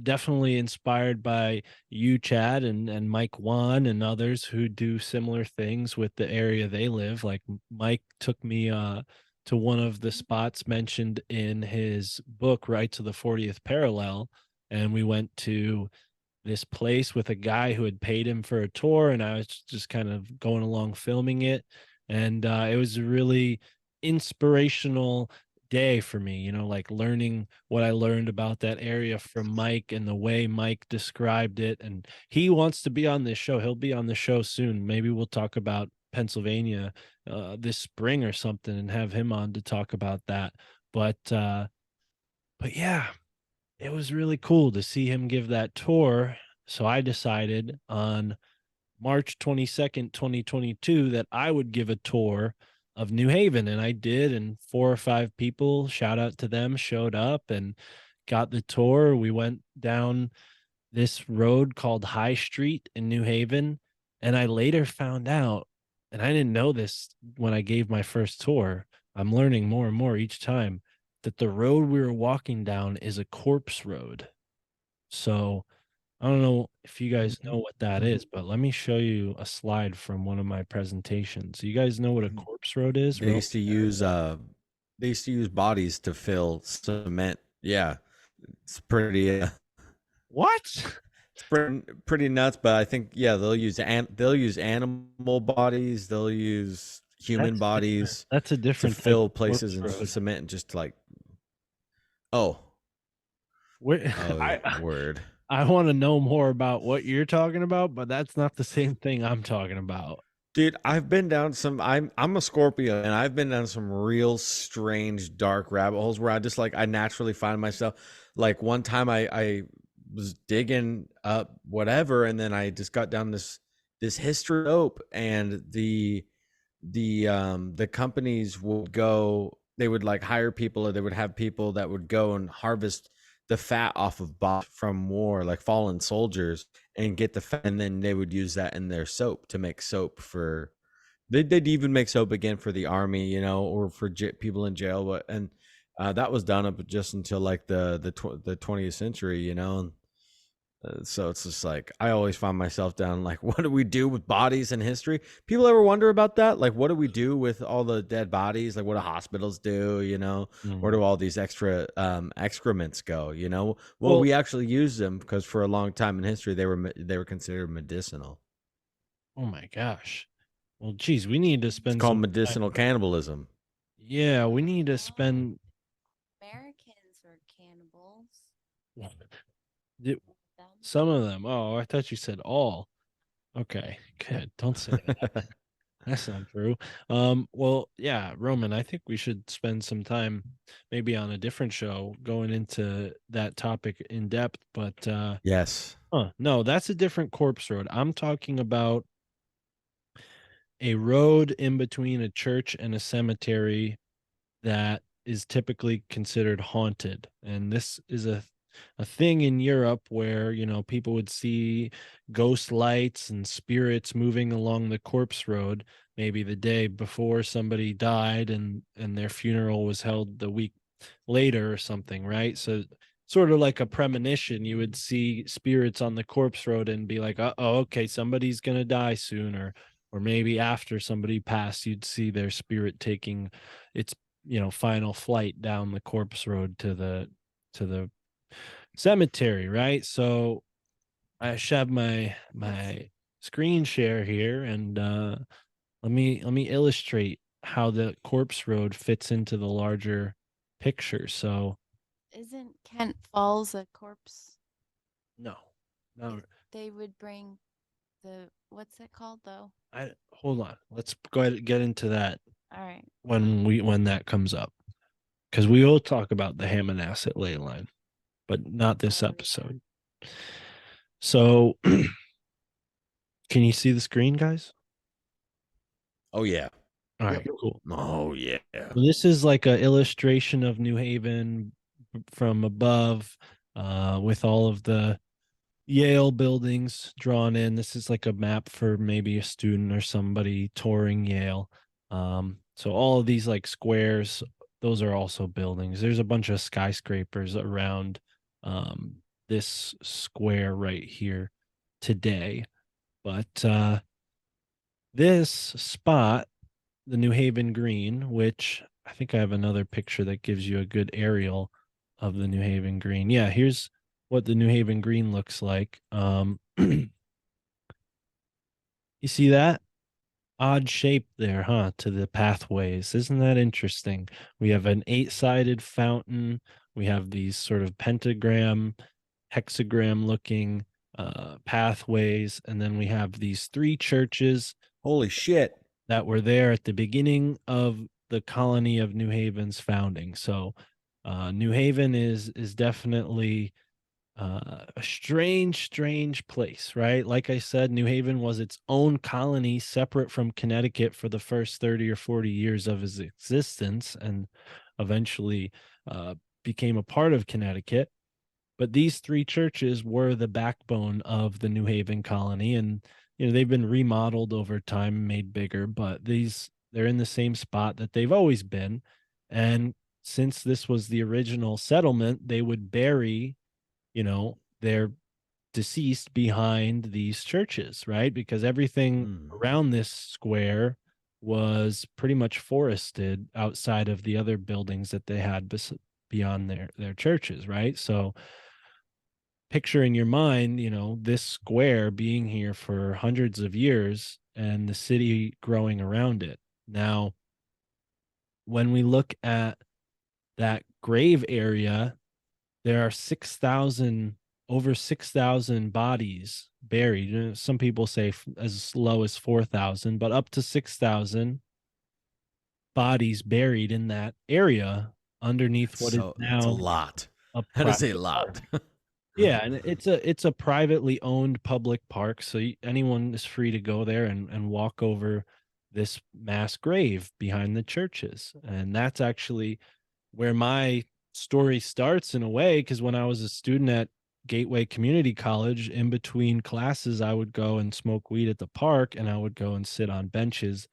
definitely inspired by you, Chad, and Mike Wan and others who do similar things with the area they live. Like Mike took me to one of the spots mentioned in his book, Right to the 40th Parallel, and we went to this place with a guy who had paid him for a tour, and I was just kind of going along filming it. And it was a really inspirational day for me, like learning what I learned about that area from Mike and the way Mike described it. And he wants to be on this show. He'll be on the show soon. Maybe we'll talk about Pennsylvania this spring or something and have him on to talk about that. But yeah, it was really cool to see him give that tour. So I decided on March 22nd, 2022, that I would give a tour of New Haven. And I did. And 4 or 5 people, shout out to them, showed up and got the tour. We went down this road called High Street in New Haven. And I later found out, and I didn't know this when I gave my first tour, I'm learning more and more each time, that the road we were walking down is a corpse road. So I don't know if you guys know what that is, but let me show you a slide from one of my presentations. You guys know what a corpse road is? They used to use bodies to fill cement. Yeah, it's pretty. What? It's pretty nuts. But I think they'll use animal bodies. They'll use human bodies. That's a to different type fill of places corpse in road. cement and just like. Oh, word. I want to know more about what you're talking about, but that's not the same thing I'm talking about. Dude, I've been down I'm a Scorpio, and I've been down some real strange dark rabbit holes where I naturally find myself, like one time I was digging up whatever, and then I just got down this history rope, and the companies they would like hire people, or they would have people that would go and harvest the fat off of from war, like fallen soldiers, and get the fat, and then they would use that in their soap to make soap for. They'd even make soap again for the army, or for people in jail. But that was done up just until like the 20th century, And, so it's just like I always find myself down like, what do we do with bodies in history? People ever wonder about that? Like, what do we do with all the dead bodies? Like, what do hospitals do? Where do all these extra excrements go? Well, we actually use them because for a long time in history they were considered medicinal. Oh my gosh. Well, geez, we need to spend It's called some medicinal time. cannibalism. Yeah, we need to spend. Americans were cannibals. Some of them. Oh, I thought you said all. Okay, good. Don't say that. That's not true. Well, yeah, Roman, I think we should spend some time maybe on a different show going into that topic in depth, but Yes. no, that's a different corpse road. I'm talking about a road in between a church and a cemetery that is typically considered haunted. And this is a thing in Europe where, people would see ghost lights and spirits moving along the corpse road, maybe the day before somebody died, and their funeral was held the week later or something, right? So sort of like a premonition, you would see spirits on the corpse road and be like, oh, okay, somebody's going to die soon. Or maybe after somebody passed, you'd see their spirit taking its final flight down the corpse road to the cemetery, right? So I should have my screen share here, and let me illustrate how the corpse road fits into the larger picture. So Isn't Kent Falls a corpse? no, They would bring what's it called though? Hold on, let's go ahead and get into that All right. when that comes up, because we will talk about the Hammonasset ley line, but not this episode. So can you see the screen, guys? Oh yeah. All right, cool. Oh yeah. So this is like an illustration of New Haven from above, with all of the Yale buildings drawn in. This is like a map for maybe a student or somebody touring Yale. So all of these like squares, those are also buildings. There's a bunch of skyscrapers around this square right here today. But this spot, the New Haven Green, which I think I have another picture that gives you a good aerial of the New Haven Green. Yeah, here's what the New Haven Green looks like. You see that odd shape there, huh? To the pathways. Isn't that interesting? We have an 8-sided fountain. We have these sort of pentagram, hexagram looking pathways. And then we have these 3 churches Holy shit. that were there at the beginning of the colony of New Haven's founding. So New Haven is definitely a strange place, right? Like I said, New Haven was its own colony separate from Connecticut for the first 30 or 40 years of its existence, and eventually became a part of Connecticut. But these 3 churches were the backbone of the New Haven colony, and they've been remodeled over time, made bigger, but they're in the same spot that they've always been. And since this was the original settlement, they would bury their deceased behind these churches, right? Because everything around this square was pretty much forested outside of the other buildings that they had beyond their churches, right? So picture in your mind, this square being here for hundreds of years and the city growing around it. Now, when we look at that grave area, there are over 6,000 bodies buried. Some people say as low as 4,000, but up to 6,000 bodies buried in that area underneath what is That's a now lot. a That is a private lot. park. Yeah, and it's a privately owned public park, so anyone is free to go there and walk over this mass grave behind the churches. And that's actually where my story starts in a way, because when I was a student at Gateway Community College, in between classes, I would go and smoke weed at the park, and I would go and sit on benches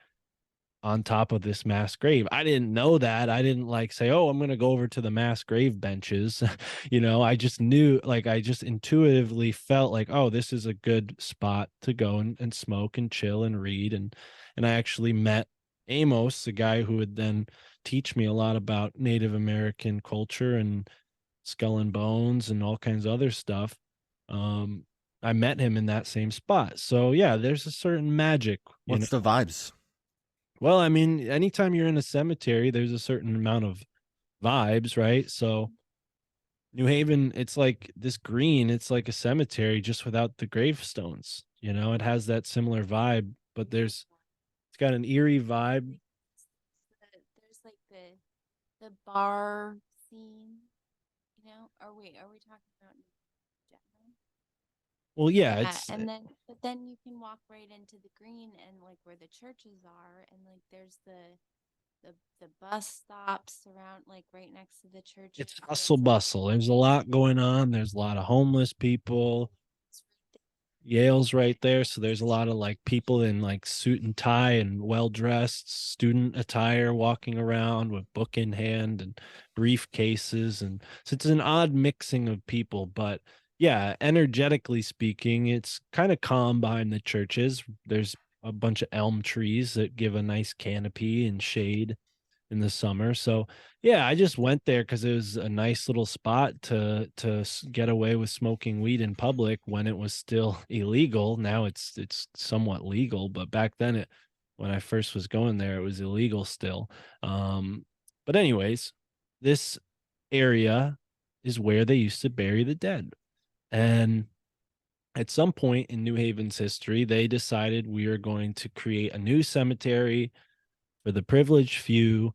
on top of this mass grave. I didn't know that. I didn't say, oh, I'm going to go over to the mass grave benches. I just knew, I just intuitively felt like, oh, this is a good spot to go and smoke and chill and read. And I actually met Amos, the guy who would then teach me a lot about Native American culture and skull and bones and all kinds of other stuff. I met him in that same spot. So yeah, there's a certain magic. What's the vibes? Well, I mean, anytime you're in a cemetery, there's a certain amount of vibes, right? So New Haven, it's like this green, it's like a cemetery just without the gravestones. It has that similar vibe, but it's got an eerie vibe. There's the bar scene, or wait, are we talking about general? Well, yeah, but then you can walk right into the green and where the churches are, and there's the bus stops around right next to the church. it's hustle bustle. There's a lot going on. There's a lot of homeless people. Yale's right there, so there's a lot of people in suit and tie and well-dressed student attire walking around with book in hand and briefcases, and so it's an odd mixing of people. But yeah, energetically speaking, it's kind of calm behind the churches. There's a bunch of elm trees that give a nice canopy and shade in the summer. So yeah, I just went there because it was a nice little spot to get away with smoking weed in public when it was still illegal. Now it's somewhat legal, but back then when I first was going there, it was illegal still. But anyways, this area is where they used to bury the dead. And at some point in New Haven's history, they decided we are going to create a new cemetery for the privileged few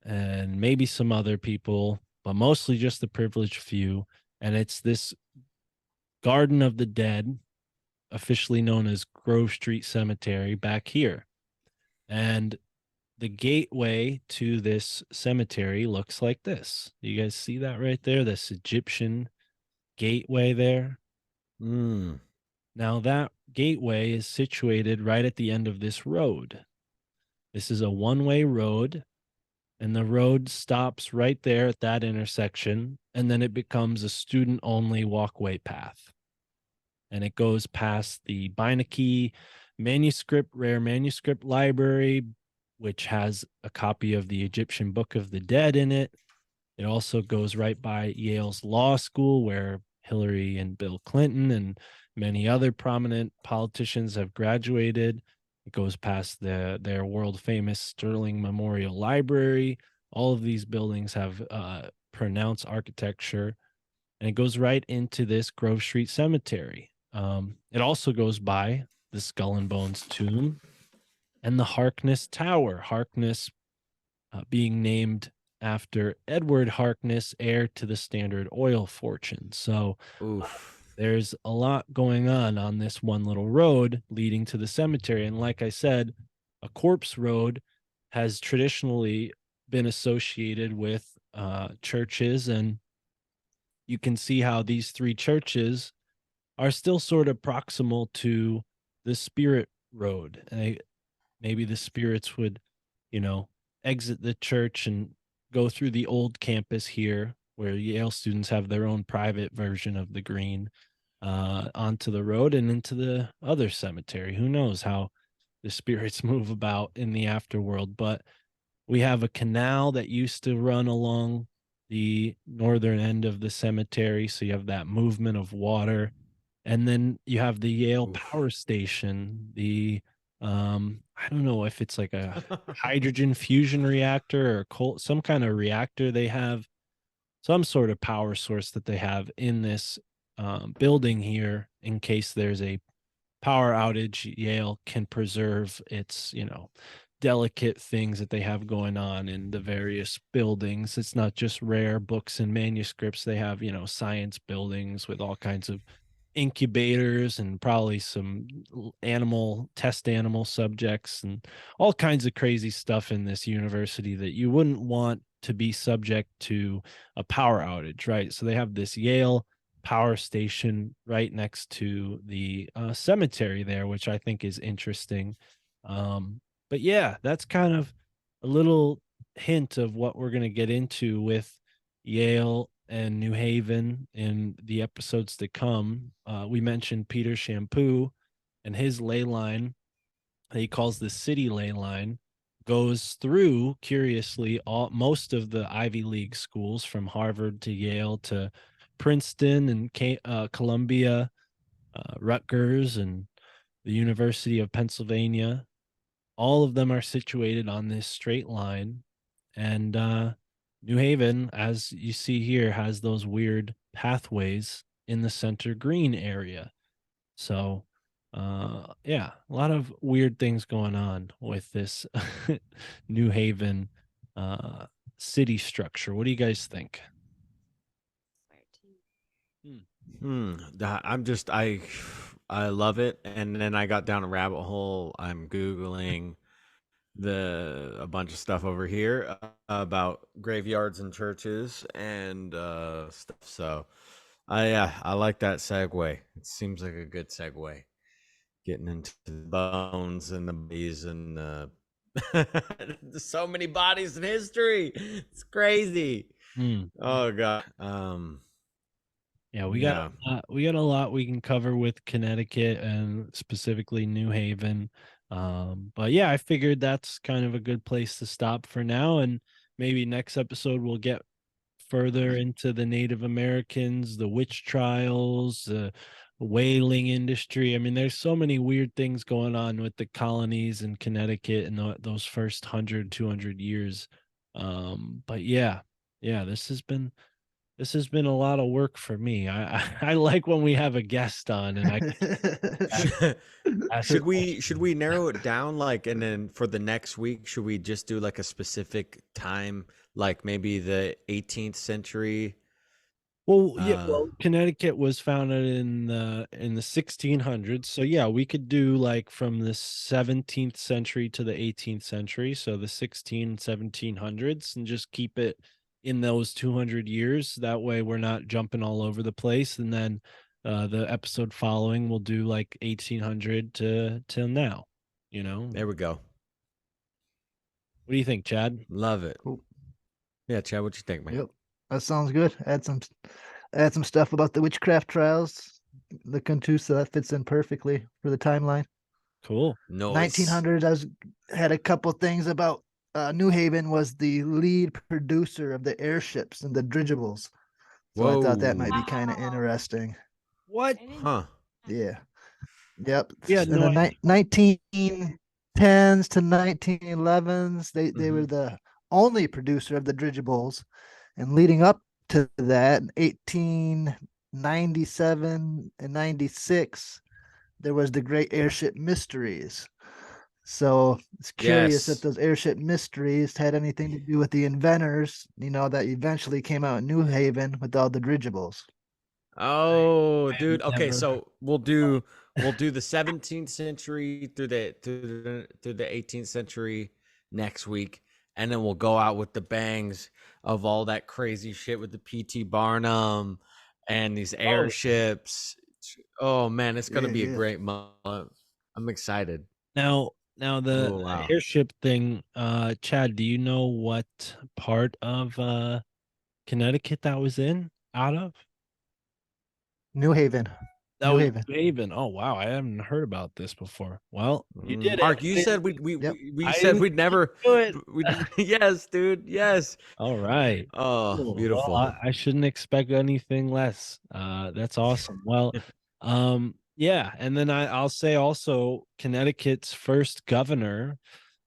and maybe some other people, but mostly just the privileged few. And it's this Garden of the Dead, officially known as Grove Street Cemetery, back here. And the gateway to this cemetery looks like this. You guys see that right there? This Egyptian gateway there. Now that gateway is situated right at the end of this road. This is a one-way road, and the road stops right there at that intersection, and then it becomes a student-only walkway path. And it goes past the Beinecke rare manuscript library, which has a copy of the Egyptian Book of the Dead in it. It also goes right by Yale's law school, where Hillary and Bill Clinton and many other prominent politicians have graduated. It goes past their world famous Sterling Memorial Library. All of these buildings have pronounced architecture, and it goes right into this Grove Street Cemetery. It also goes by the Skull and Bones tomb and the Harkness Tower. Harkness being named after Edward Harkness, heir to the Standard Oil fortune. So there's a lot going on this one little road leading to the cemetery. And like I said, a corpse road has traditionally been associated with churches, and you can see how these three churches are still sort of proximal to the spirit road. And maybe the spirits would, exit the church and go through the old campus here, where Yale students have their own private version of the green, onto the road and into the other cemetery. Who knows how the spirits move about in the afterworld? But we have a canal that used to run along the northern end of the cemetery, so you have that movement of water. And then you have the Yale power station, the I don't know if it's like a hydrogen fusion reactor or some kind of reactor. They have some sort of power source that they have in this building here in case there's a power outage. Yale can preserve its, delicate things that they have going on in the various buildings. It's not just rare books and manuscripts. They have, science buildings with all kinds of incubators and probably some test animal subjects and all kinds of crazy stuff in this university that you wouldn't want to be subject to a power outage, right? So they have this Yale power station right next to the cemetery there, which I think is interesting. But yeah, that's kind of a little hint of what we're going to get into with Yale and New Haven in the episodes to come. We mentioned Peter Shampoo and his ley line that he calls the city ley line goes through, curiously, most of the Ivy League schools, from Harvard to Yale to Princeton and Columbia, Rutgers, and the University of Pennsylvania. All of them are situated on this straight line. And New Haven, as you see here, has those weird pathways in the center green area. So, yeah, a lot of weird things going on with this New Haven city structure. What do you guys think? I love it. And then I got down a rabbit hole. I'm Googling a bunch of stuff over here about graveyards and churches and stuff. So I like that segue. It seems like a good segue, getting into the bones and the bodies and so many bodies in history. It's crazy. Oh god. Yeah, we got a lot we can cover with Connecticut and specifically New Haven. But yeah, I figured that's kind of a good place to stop for now, and maybe next episode we'll get further into the Native Americans, the witch trials, the whaling industry. I mean, there's so many weird things going on with the colonies in Connecticut in those first 100, 200 years. But yeah, this has been a lot of work for me. I like when we have a guest on and should we narrow it down, like, and then for the next week, should we just do like a specific time, like maybe the 18th century? Well, Connecticut was founded in the 1600s. So yeah, we could do like from the 17th century to the 18th century. So the 1700s, and just keep it in those 200 years. That way we're not jumping all over the place. And then the episode following we'll do like 1800 till now, There we go. What do you think, Chad? Love it. Cool. Yeah, Chad, what you think, man? Yep, that sounds good. Add some stuff about the witchcraft trials, look into, so that fits in perfectly for the timeline. Cool. No, 1900s. I had a couple things about New Haven was the lead producer of the airships and the dirigibles. So I thought that Whoa. might be kind of Wow. interesting. What? I didn't Huh. know that. Yeah. Yep. We had In no the idea. 1910s to 1911s, they were Mhm. the only producer of the dirigibles. And leading up to that, in 1897 and 96, there was the Great Airship Mysteries. So it's curious if Yes. those airship mysteries had anything to do with the inventors, that eventually came out in New Haven with all the dirigibles. Oh, I have dude. Okay, never. so we'll do the 17th century through the 18th century next week, and then we'll go out with the bangs of all that crazy shit with the P.T. Barnum and these Oh, airships. Oh man, it's gonna Yeah, be a yeah. great month. I'm excited. now Oh the wow. airship thing. Chad, do you know what part of Connecticut that was in? Out of? New Haven. That New was Haven. New Haven. Oh wow, I haven't heard about this before. Well, you did it. Mark, you said we Yep. we, we I said didn't we'd never. do it. We, yes, dude. Yes. All right. Oh, Cool. Well, beautiful. I shouldn't expect anything less. That's awesome. Well, yeah, and then I'll say also Connecticut's first governor,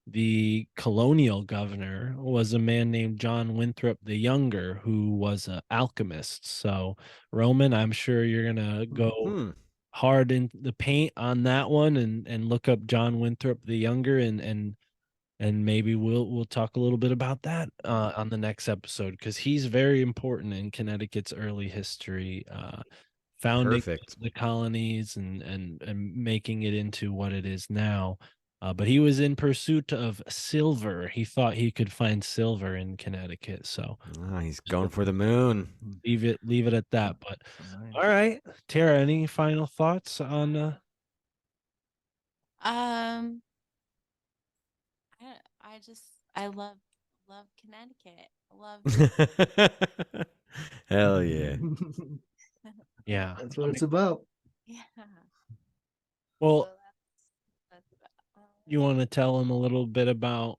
the colonial governor, was a man named John Winthrop the Younger, who was an alchemist. So, Roman, I'm sure you're gonna go Hmm. hard in the paint on that one and look up John Winthrop the Younger and maybe we'll talk a little bit about that on the next episode because he's very important in Connecticut's early history, founding Perfect. the colonies and making it into what it is now. But he was in pursuit of silver. He thought he could find silver in Connecticut. So Ah, he's going for the moon. leave it at that. But all right, Tara, any final thoughts on? Um, I love Connecticut. I love Hell yeah. Yeah. That's what it's about. yeah. Well, So that's about you want to tell him a little bit about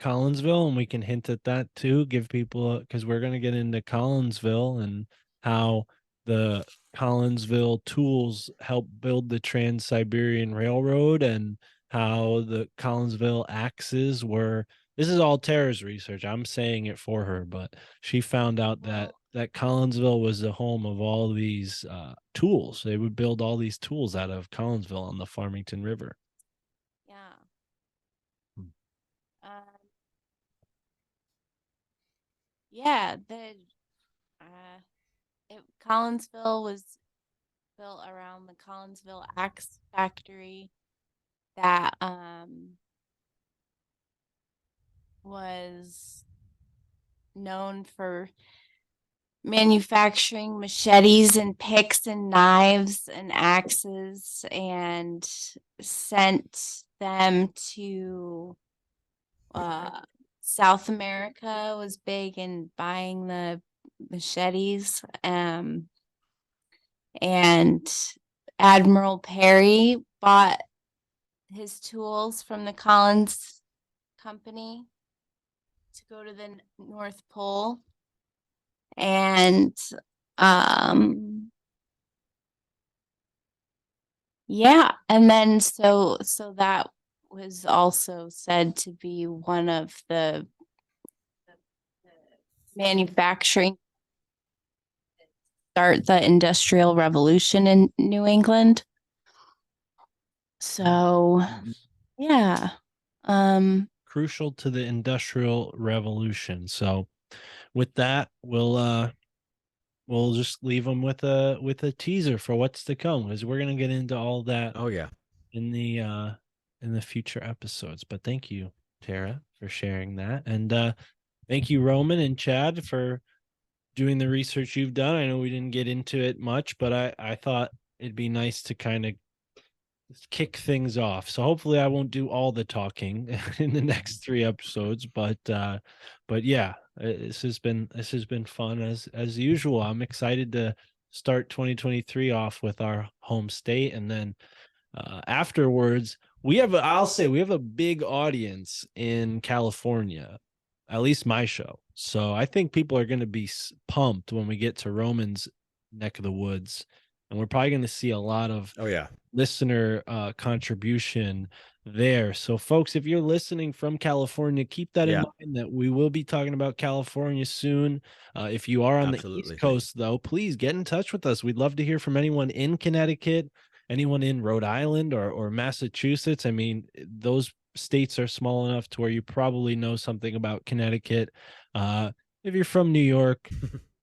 Collinsville, and we can hint at that too. Give people because we're going to get into Collinsville and how the Collinsville tools help build the Trans-Siberian Railroad, and how the Collinsville axes were. This is all Tara's research. I'm saying it for her, but she found out that Collinsville was the home of all these tools. They would build all these tools out of Collinsville on the Farmington River. yeah. Hmm. Um, yeah, uh Collinsville was built around the Collinsville Axe Factory that was known for manufacturing machetes and picks and knives and axes and sent them to South America, was big in buying the machetes. And Admiral Perry bought his tools from the Collins Company to go to the North Pole. And yeah, and then so that was also said to be one of the manufacturing start the Industrial Revolution in New England. So yeah. Crucial to the Industrial Revolution. So with that, we'll just leave them with a teaser for what's to come, because we're gonna get into all that Oh yeah. in the future episodes. But thank you, Tara, for sharing that. And thank you, Roman and Chad, for doing the research you've done. I know we didn't get into it much, but I thought it'd be nice to kind of kick things off. So hopefully I won't do all the talking in the next 3 episodes, but yeah, this has been fun as usual. I'm excited to start 2023 off with our home state, and then afterwards I'll say we have a big audience in California, at least my show. So I think people are going to be pumped when we get to Roman's neck of the woods, and we're probably going to see a lot of Oh yeah. listener contribution there. So folks, if you're listening from California, keep that in Yeah. mind that we will be talking about California soon. If you are on the Absolutely. East Coast, though, please get in touch with us. We'd love to hear from anyone in Connecticut, anyone in Rhode Island or Massachusetts. I mean, those states are small enough to where you probably know something about Connecticut. If you're from New York,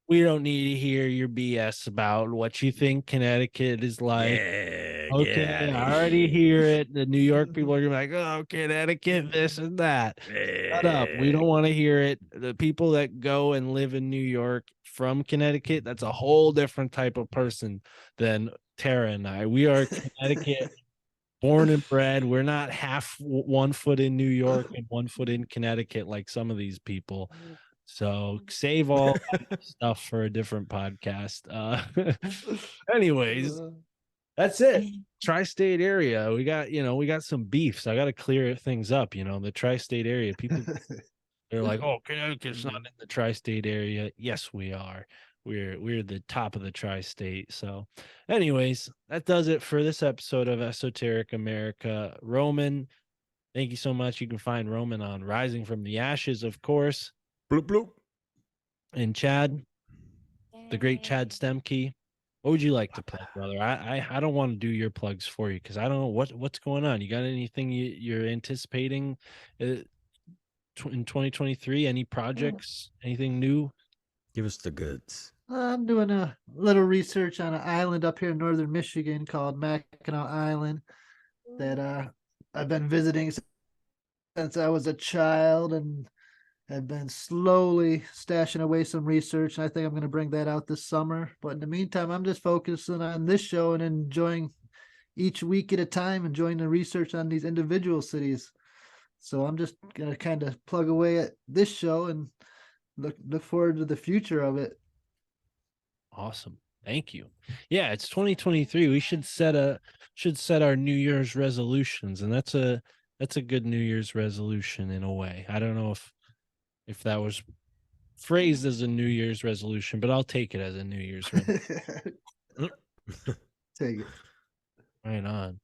we don't need to hear your BS about what you think Connecticut is like. Yeah. Okay, I already hear it. The New York people are gonna be like, "Oh, Connecticut, this and that." Shut up. We don't want to hear it. The people that go and live in New York from Connecticut, that's a whole different type of person than Tara and I. We are Connecticut born and bred. We're not half 1 foot in New York and 1 foot in Connecticut like some of these people. So save all that stuff for a different podcast. Anyways, that's it. Tri-state area. We got some beefs. I got to clear things up. The tri-state area. People, they're like, "Oh, Connecticut's not in the tri-state area." Yes, we are. We're the top of the tri-state. So, anyways, that does it for this episode of Esoteric America. Roman, thank you so much. You can find Roman on Rising from the Ashes, of course. Bloop bloop. And Chad, the great Chad Yay. Stemke. What would you like to plug, brother? I don't want to do your plugs for you because I don't know what's going on. You got anything you're anticipating in 2023? Any projects? Anything new? Give us the goods. I'm doing a little research on an island up here in northern Michigan called Mackinac Island that I've been visiting since I was a child and have been slowly stashing away some research. And I think I'm going to bring that out this summer. But in the meantime, I'm just focusing on this show and enjoying each week at a time, enjoying the research on these individual cities. So I'm just going to kind of plug away at this show and look forward to the future of it. Awesome. Thank you. Yeah, it's 2023. We should set our New Year's resolutions, and that's a good New Year's resolution in a way. I don't know if that was phrased as a New Year's resolution, but I'll take it as a New Year's resolution. Take it. Right on.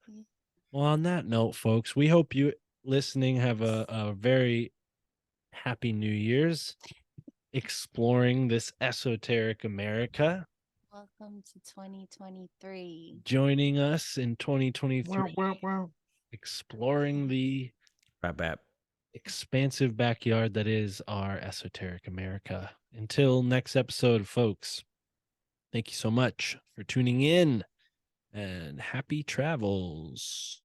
Well, on that note, folks, we hope you listening have a very happy New Year's exploring this esoteric America. Welcome to 2023. Joining us in 2023, Wow. exploring the Bap bap. expansive backyard that is our esoteric America. Until next episode, folks, thank you so much for tuning in and happy travels.